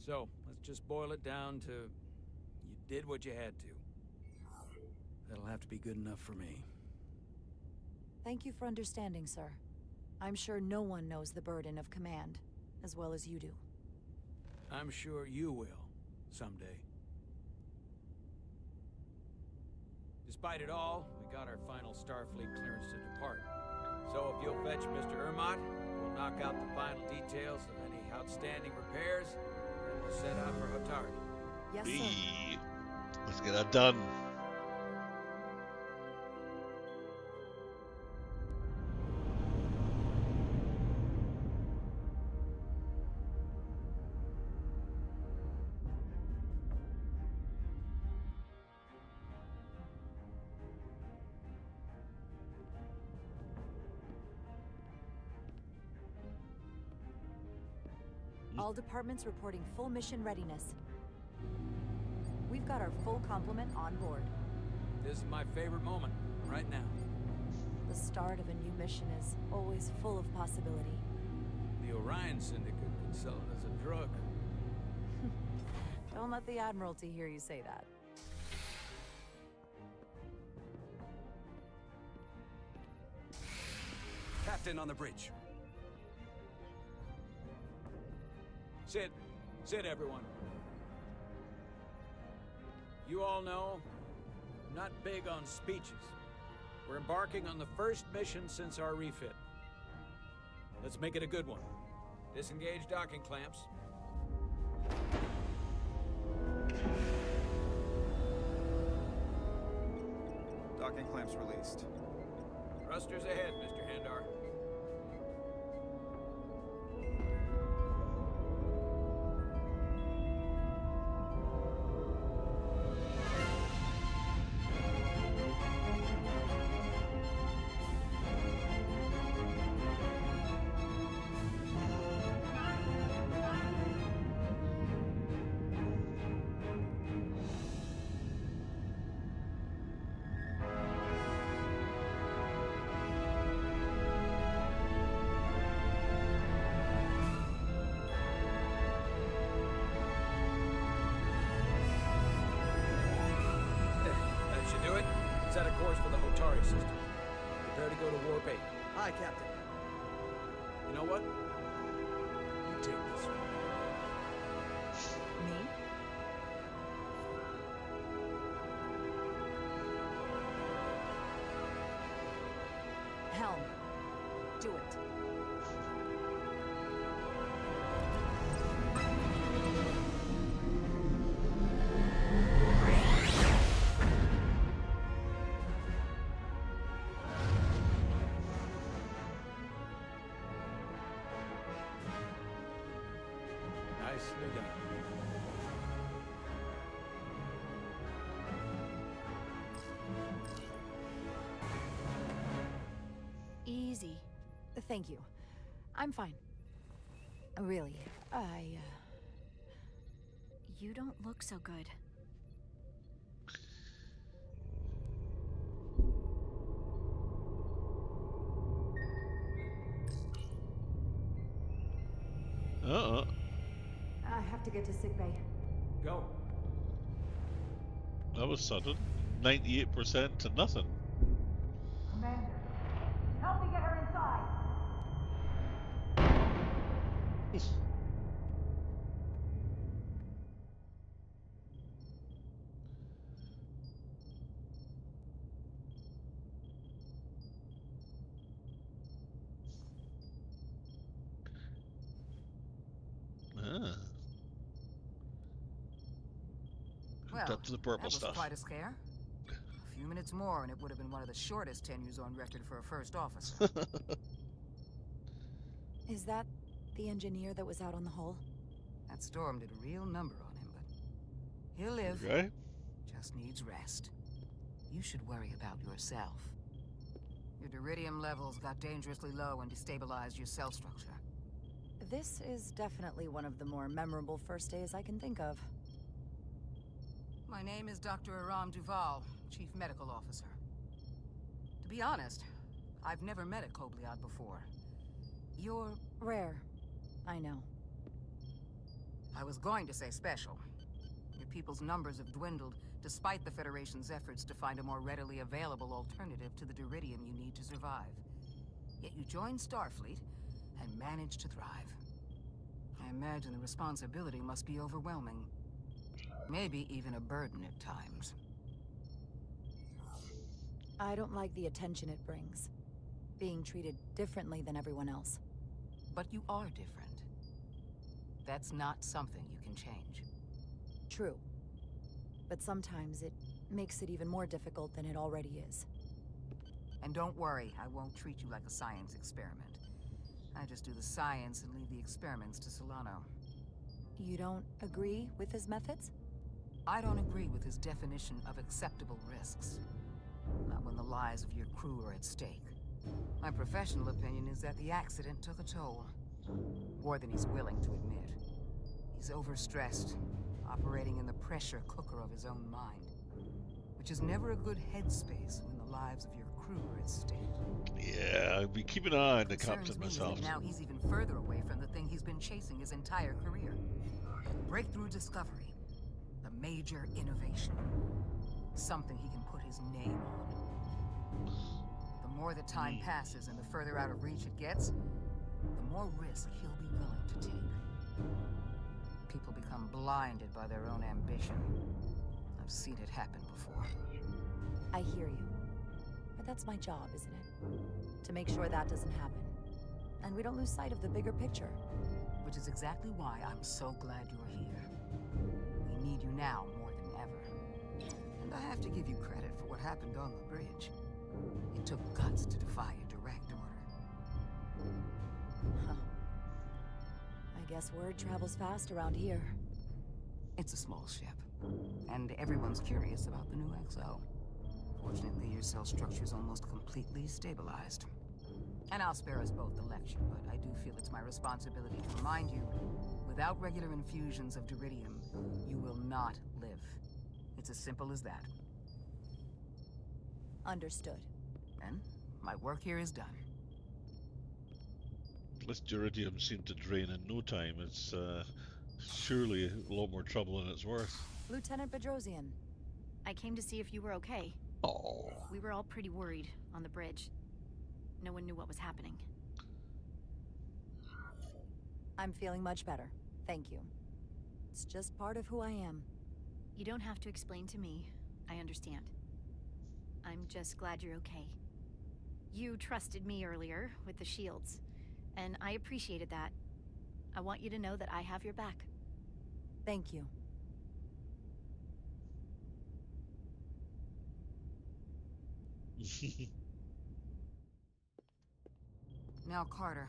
So, let's just boil it down to, you did what you had to. That'll have to be good enough for me. Thank you for understanding, sir. I'm sure no one knows the burden of command as well as you do. I'm sure you will, someday. Despite it all, we got our final Starfleet clearance to depart. So if you'll fetch Mr. Ermot, we'll knock out the final details of any outstanding repairs, and we'll set out for Hotari. Yes, sir. Hey, let's get that done. All departments reporting full mission readiness. We've got our full complement on board. This is my favorite moment, right now. The start of a new mission is always full of possibility. The Orion Syndicate could sell it as a drug. Don't let the Admiralty hear you say that. Captain on the bridge. Sit. Sit, everyone. You all know, I'm not big on speeches. We're embarking on the first mission since our refit. Let's make it a good one. Disengage docking clamps. Docking clamps released. Thrusters ahead, Mr. Handar. Set a course for the Hotari system. Prepare to go to Warp 8. Hi, Captain. You know what? You take this one. Me? Helm. Do it. Nicely done. Easy. Thank you. I'm fine. Really, You don't look so good. Uh-uh. I have to get to sickbay. Go. That was sudden. 98% to nothing. Commander, help me get her inside. Ah. Hooked up to the That purple was stuff. quite a scare. A few minutes more and it would have been one of the shortest tenures on record for a first officer. Is that the engineer that was out on the hull? That storm did a real number on him, but he'll live. Okay. Just needs rest. You should worry about yourself. Your deridium levels got dangerously low and destabilized your cell structure. This is definitely one of the more memorable first days I can think of. My name is Dr. Aram Duval, Chief Medical Officer. To be honest, I've never met a Kobliad before. You're... Rare. I know. I was going to say special. Your people's numbers have dwindled, despite the Federation's efforts to find a more readily available alternative to the deridium you need to survive. Yet you joined Starfleet and managed to thrive. I imagine the responsibility must be overwhelming. Maybe even a burden at times. I don't like the attention it brings. Being treated differently than everyone else. But you are different. That's not something you can change. True. But sometimes it makes it even more difficult than it already is. And don't worry, I won't treat you like a science experiment. I just do the science and leave the experiments to Solano. You don't agree with his methods? I don't agree with his definition of acceptable risks. Not when the lives of your crew are at stake. My professional opinion is that the accident took a toll. More than he's willing to admit. He's overstressed, operating in the pressure cooker of his own mind. Which is never a good headspace when the lives of your crew are at stake. Yeah, I'll be keeping an eye on the Concerns captain me is myself. that now he's even further away from the thing he's been chasing his entire career. Breakthrough discovery. The major innovation. Something he can put his name on. The more the time passes and the further out of reach it gets, the more risk he'll be willing to take. People become blinded by their own ambition. I've seen it happen before. I hear you. But that's my job, isn't it? To make sure that doesn't happen. And we don't lose sight of the bigger picture. Which is exactly why I'm so glad you're here. We need you now more than ever. And I have to give you credit for what happened on the bridge. It took guts to defy a direct order. Huh. I guess word travels fast around here. It's a small ship. And everyone's curious about the new XO. Fortunately, your cell structure's almost completely stabilized. And I'll spare us both the lecture, but I do feel it's my responsibility to remind you, without regular infusions of Duridium, you will not live. It's as simple as that. Understood. And my work here is done. This Duridium seemed to drain in no time. It's surely a lot more trouble than it's worth. Lieutenant Bedrosian. I came to see if you were okay. Oh. We were all pretty worried on the bridge. No one knew what was happening. I'm feeling much better. Thank you. It's just part of who I am. You don't have to explain to me. I understand. I'm just glad you're okay. You trusted me earlier with the shields, and I appreciated that. I want you to know that I have your back. Thank you. Now, Carter,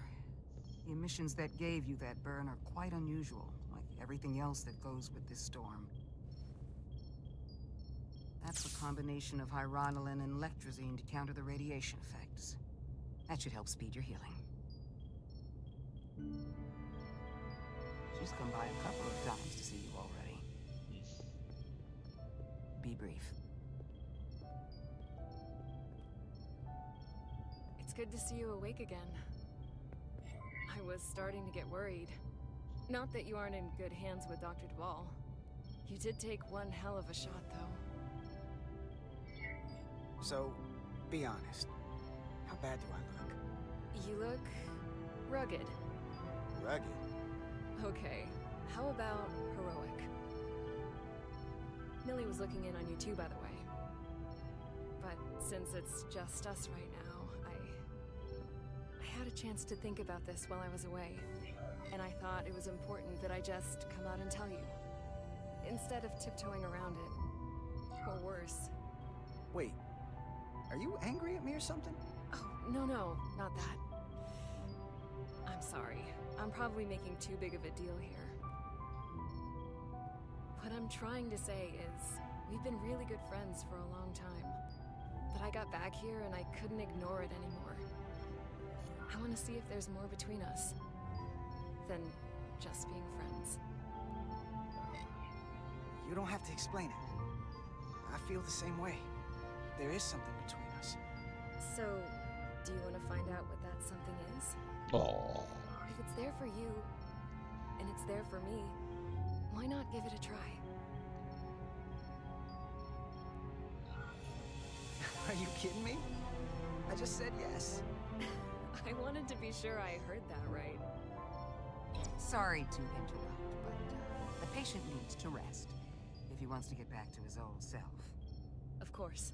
the emissions that gave you that burn are quite unusual, like everything else that goes with this storm. That's a combination of hyronalin and lectrazine to counter the radiation effects. That should help speed your healing. She's come by a couple of times to see you already. Be brief. It's good to see you awake again. I was starting to get worried. Not that you aren't in good hands with Dr. Duvall. You did take one hell of a shot, though. So, be honest. How bad do I look? You look rugged. Rugged? Okay, how about heroic? Millie was looking in on you too, by the way. But since it's just us right now, I had a chance to think about this while I was away. And I thought it was important that I just come out and tell you. Instead of tiptoeing around it. Or worse. Wait, are you angry at me or something? Oh, no, not that. I'm sorry. I'm probably making too big of a deal here. What I'm trying to say is, we've been really good friends for a long time. But I got back here and I couldn't ignore it anymore. I want to see if there's more between us than just being friends. You don't have to explain it. I feel the same way. There is something between us. So, do you want to find out what that something is? Oh. If it's there for you, and it's there for me, why not give it a try? Are you kidding me? I just said yes. I wanted to be sure I heard that right. Sorry to interrupt, but the patient needs to rest if he wants to get back to his old self. Of course.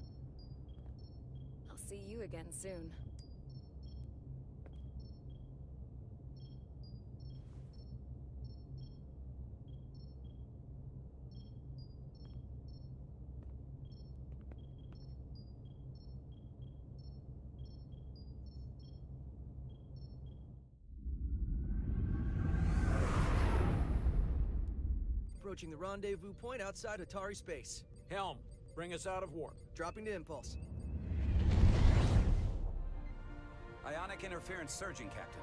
I'll see you again soon. approaching the rendezvous point outside Atari space. Helm, bring us out of warp. Dropping to impulse. Ionic interference surging, Captain.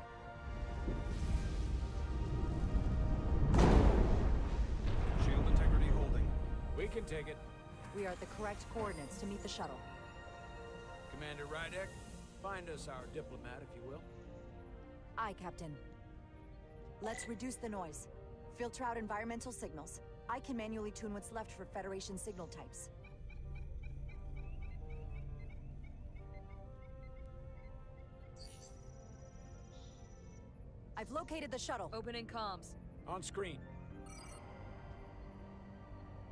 Shield integrity holding. We can take it. We are at the correct coordinates to meet the shuttle. Commander Rydek, find us our diplomat, if you will. Aye, Captain. Let's reduce the noise. Filter out environmental signals. I can manually tune what's left for Federation signal types. I've located the shuttle. Opening comms. On screen.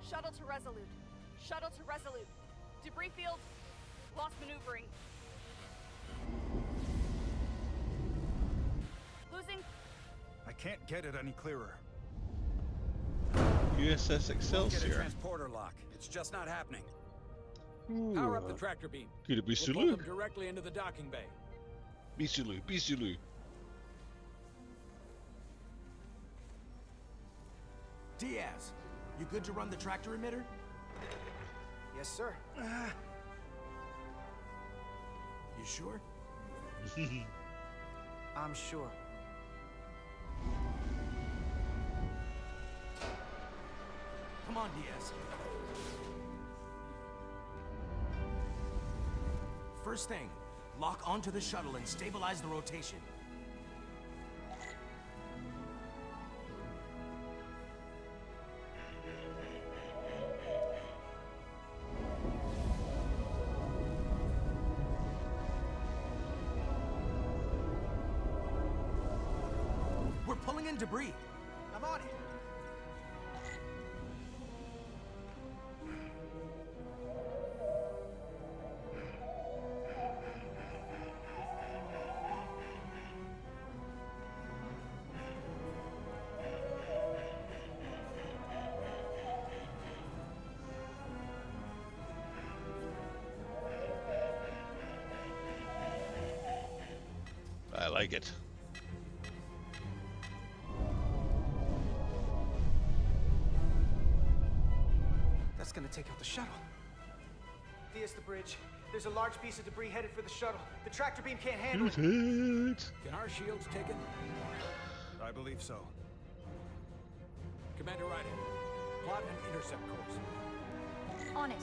Shuttle to Resolute. Shuttle to Resolute. Debris field. Lost maneuvering. Losing. I can't get it any clearer. USS Won't get a Excelsior. transporter lock. It's just not happening. Power up the tractor beam. Could it be We'll pull Sulu? them directly into the docking bay. Be Sulu. Be Sulu. Diaz, you good to run the tractor emitter? Yes, sir. You sure? I'm sure. Come on, Diaz. First thing, lock onto the shuttle and stabilize the rotation. We're pulling in debris. I'm on it. I like it. That's gonna take out the shuttle. Thea's the bridge. There's a large piece of debris headed for the shuttle. The tractor beam can't handle it. Can our shields take it? I believe so. Commander Rydek, plot an intercept course. On it.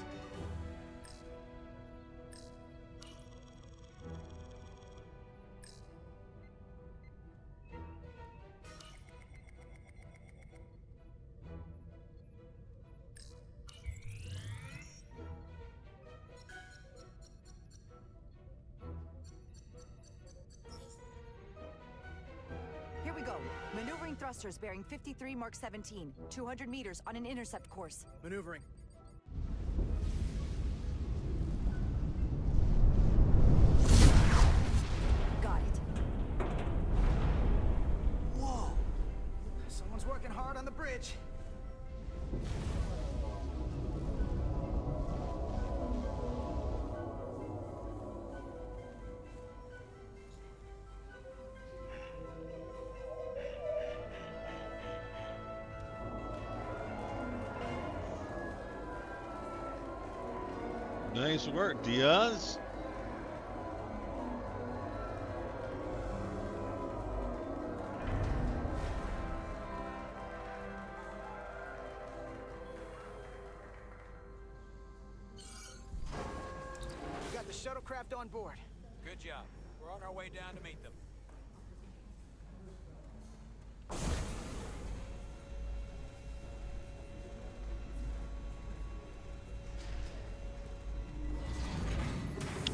Here we go. Maneuvering thrusters bearing 53 Mark 17, 200 meters on an intercept course. Maneuvering. Got it. Whoa! Someone's working hard on the bridge. Nice work, Diaz. We got the shuttlecraft on board. Good job. We're on our way down to meet them.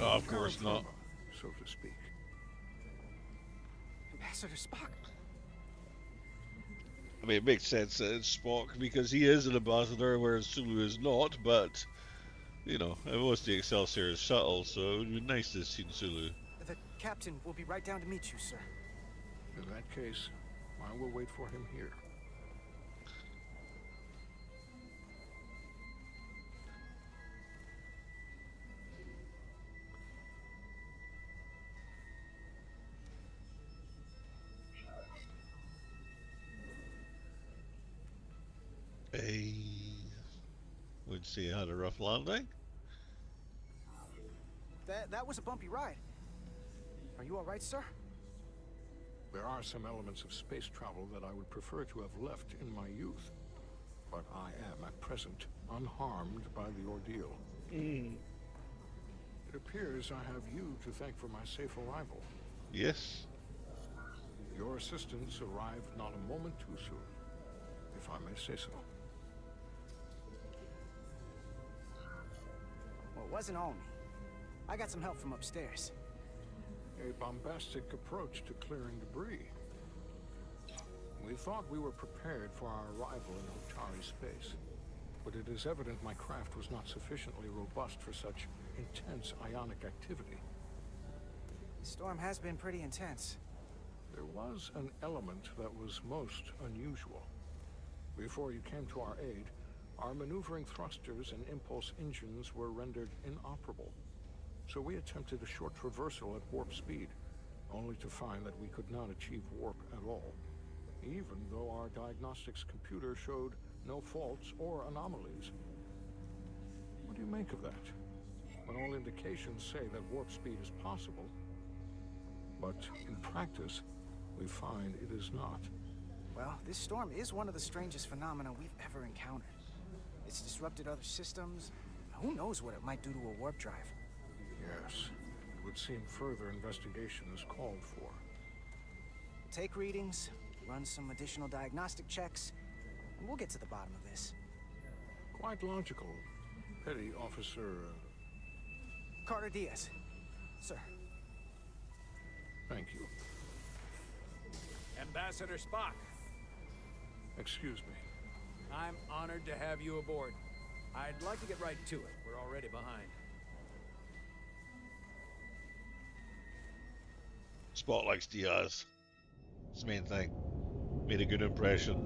Oh, of course not. So to speak. Ambassador Spock. I mean, it makes sense that it's Spock because he is an ambassador, whereas Sulu is not. But you know, it was the Excelsior's shuttle, so it would be nice to see Sulu. The captain will be right down to meet you, sir. In that case, I will wait for him here. Hey. So you had a rough landing? That was a bumpy ride. Are you all right, sir? There are some elements of space travel that I would prefer to have left in my youth. But I am, at present, unharmed by the ordeal. It appears I have you to thank for my safe arrival. Yes. Your assistance arrived not a moment too soon, if I may say so. Well, it wasn't all me. I got some help from upstairs. A bombastic approach to clearing debris. We thought we were prepared for our arrival in Hotari space, but it is evident my craft was not sufficiently robust for such intense ionic activity. The storm has been pretty intense. There was an element that was most unusual. Before you came to our aid, our maneuvering thrusters and impulse engines were rendered inoperable. So we attempted a short traversal at warp speed, only to find that we could not achieve warp at all, even though our diagnostics computer showed no faults or anomalies. What do you make of that? When all indications say that warp speed is possible, but in practice, we find it is not. Well, this storm is one of the strangest phenomena we've ever encountered. It's disrupted other systems. Who knows what it might do to a warp drive? Yes, it would seem further investigation is called for. Take readings, run some additional diagnostic checks, and we'll get to the bottom of this. Quite logical. Petty Officer... Carter Diaz. Sir. Thank you. Ambassador Spock. Excuse me. I'm honored to have you aboard. I'd like to get right to it. We're already behind. Spot likes Diaz. It's the main thing. Made a good impression.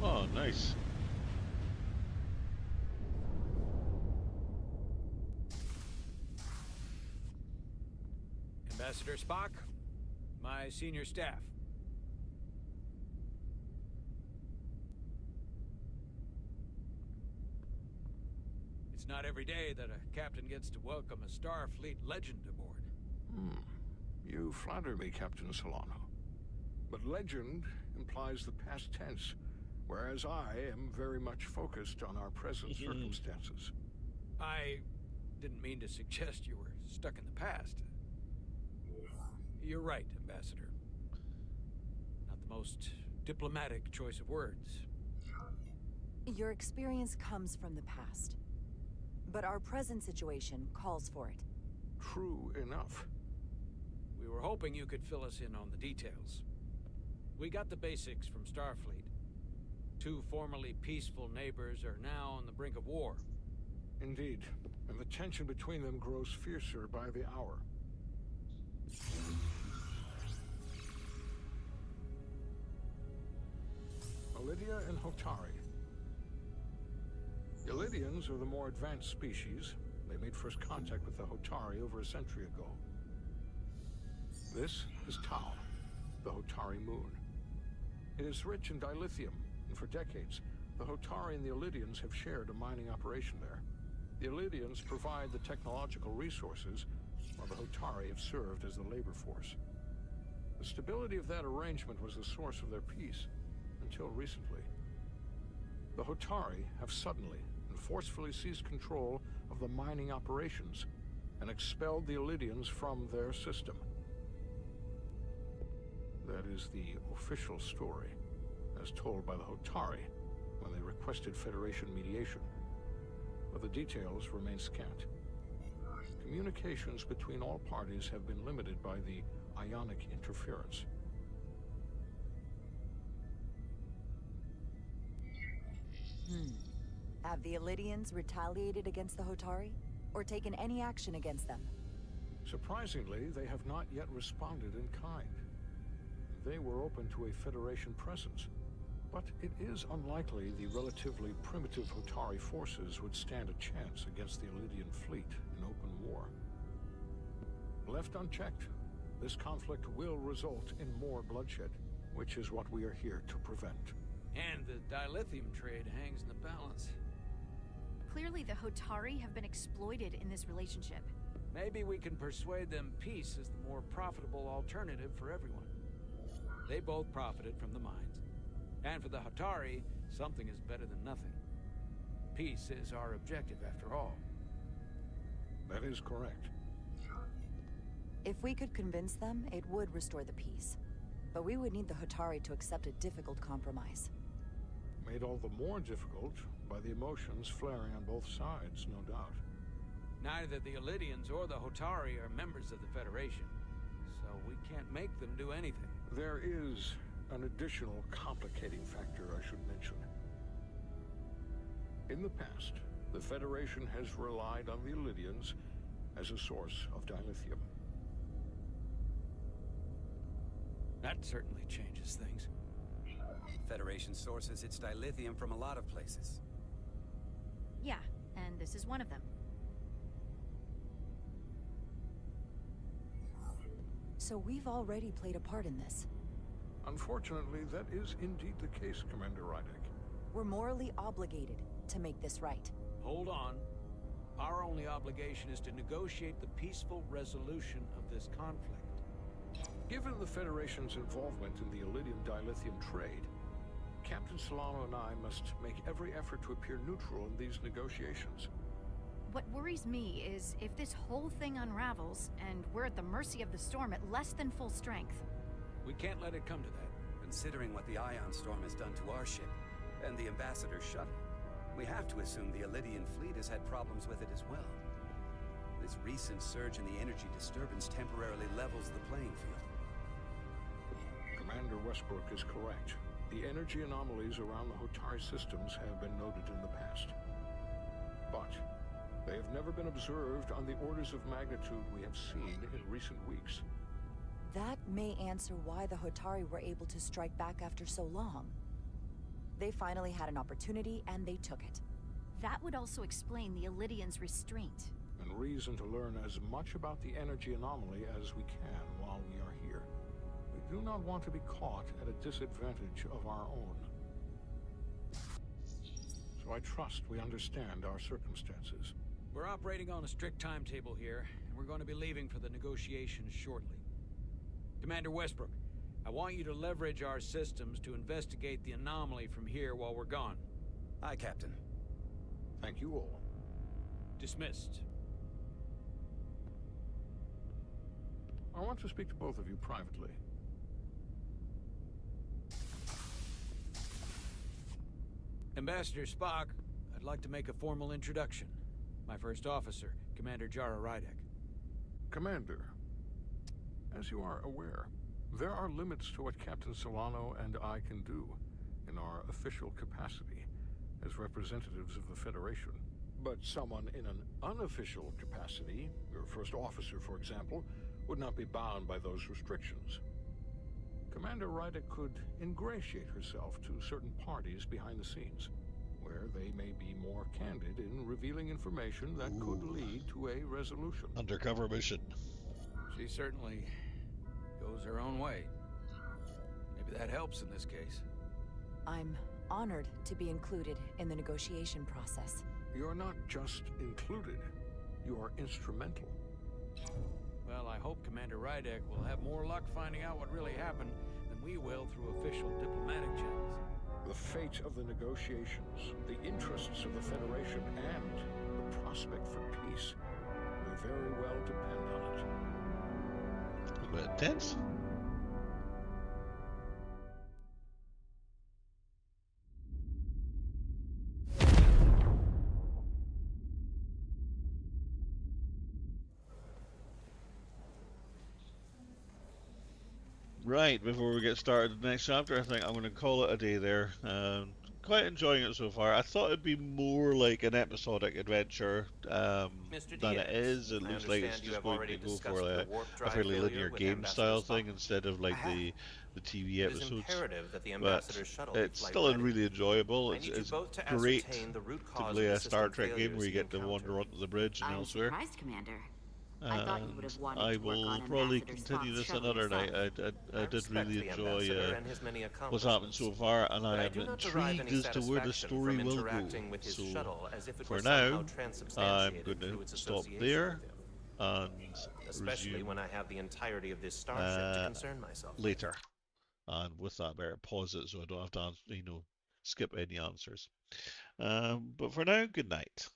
Oh, nice. Ambassador Spock, my senior staff. It's not every day that a captain gets to welcome a Starfleet legend aboard. You flatter me, Captain Solano. But legend implies the past tense, whereas I am very much focused on our present circumstances. I didn't mean to suggest you were stuck in the past. You're right, Ambassador. Not the most diplomatic choice of words. Your experience comes from the past. But our present situation calls for it. True enough. We were hoping you could fill us in on the details. We got the basics from Starfleet. Two formerly peaceful neighbors are now on the brink of war. Indeed, and the tension between them grows fiercer by the hour. Lydia and Hotari. The Lydians are the more advanced species. They made first contact with the Hotari over a century ago. This is Tau, the Hotari moon. It is rich in dilithium, and for decades, the Hotari and the Illydians have shared a mining operation there. The Illydians provide the technological resources, while the Hotari have served as the labor force. The stability of that arrangement was the source of their peace, until recently. The Hotari have suddenly and forcefully seized control of the mining operations and expelled the Illydians from their system. That is the official story, as told by the Hotari when they requested Federation mediation. But the details remain scant. Communications between all parties have been limited by the ionic interference. Have the Illydians retaliated against the Hotari? Or taken any action against them? Surprisingly, they have not yet responded in kind. They were open to a Federation presence, but it is unlikely the relatively primitive Hotari forces would stand a chance against the Illydian fleet in open war. Left unchecked, this conflict will result in more bloodshed, which is what we are here to prevent. And the dilithium trade hangs in the balance. Clearly, the Hotari have been exploited in this relationship. Maybe we can persuade them peace is the more profitable alternative for everyone. They both profited from the mines. And for the Hotari, something is better than nothing. Peace is our objective, after all. That is correct. If we could convince them, it would restore the peace. But we would need the Hotari to accept a difficult compromise. Made all the more difficult by the emotions flaring on both sides, no doubt. Neither the Illidians or the Hotari are members of the Federation, so we can't make them do anything. There is an additional complicating factor I should mention. In the past, the Federation has relied on the Illidians as a source of dilithium. That certainly changes things. Federation sources its dilithium from a lot of places. Yeah, and this is one of them. So we've already played a part in this. Unfortunately, that is indeed the case, Commander Rydek. We're morally obligated to make this right. Hold on. Our only obligation is to negotiate the peaceful resolution of this conflict. Given the Federation's involvement in the Illidian dilithium trade, Captain Solano and I must make every effort to appear neutral in these negotiations. What worries me is if this whole thing unravels, and we're at the mercy of the storm at less than full strength. We can't let it come to that. Considering what the Ion Storm has done to our ship, and the Ambassador's shuttle, we have to assume the Illidian fleet has had problems with it as well. This recent surge in the energy disturbance temporarily levels the playing field. Commander Westbrook is correct. The energy anomalies around the Hotari systems have been noted in the past. But they have never been observed on the orders of magnitude we have seen in recent weeks. That may answer why the Hotari were able to strike back after so long. They finally had an opportunity, and they took it. That would also explain the Illidians' restraint. And reason to learn as much about the energy anomaly as we can while we are here. We do not want to be caught at a disadvantage of our own. So I trust we understand our circumstances. We're operating on a strict timetable here, and we're going to be leaving for the negotiations shortly. Commander Westbrook, I want you to leverage our systems to investigate the anomaly from here while we're gone. Aye, Captain. Thank you all. Dismissed. I want to speak to both of you privately. Ambassador Spock, I'd like to make a formal introduction. My first officer, Commander Jara Rydek. Commander, as you are aware, there are limits to what Captain Solano and I can do in our official capacity as representatives of the Federation. But someone in an unofficial capacity, your first officer, for example, would not be bound by those restrictions. Commander Rydek could ingratiate herself to certain parties behind the scenes, where they may be more candid in revealing information that could lead to a resolution. Undercover mission. She certainly goes her own way. Maybe that helps in this case. I'm honored to be included in the negotiation process. You're not just included, you are instrumental. Well, I hope Commander Rydek will have more luck finding out what really happened than we will through official diplomatic channels. The fate of the negotiations, the interests of the Federation, and the prospect for peace may very well depend on it. A little bit intense. Right, before we get started with the next chapter, I think I'm going to call it a day there. Quite enjoying it so far. I thought it'd be more like an episodic adventure than it is. It looks like it's just going to go for a fairly linear game style thing instead of like the TV episodes. But it's still really enjoyable. It's great to play a Star Trek game where you get to wander onto the bridge and I'm elsewhere. surprised, Commander. I thought you would have wanted I to work will on probably Ambassador continue Spock's this shuttle another night. yourself. I did respect really the enjoy Ambassador and his many what's happened so accomplishments, far, and but I I am do not derive any intrigued as to where the satisfaction story from will go. interacting with his So, shuttle as if it for were somehow now, I'm transubstantiated going through to its stop association there with him. and Especially resume when I have the entirety of this starship to concern myself with. later. And with that, I better pause it so I don't have to, skip any answers. But for now, good night.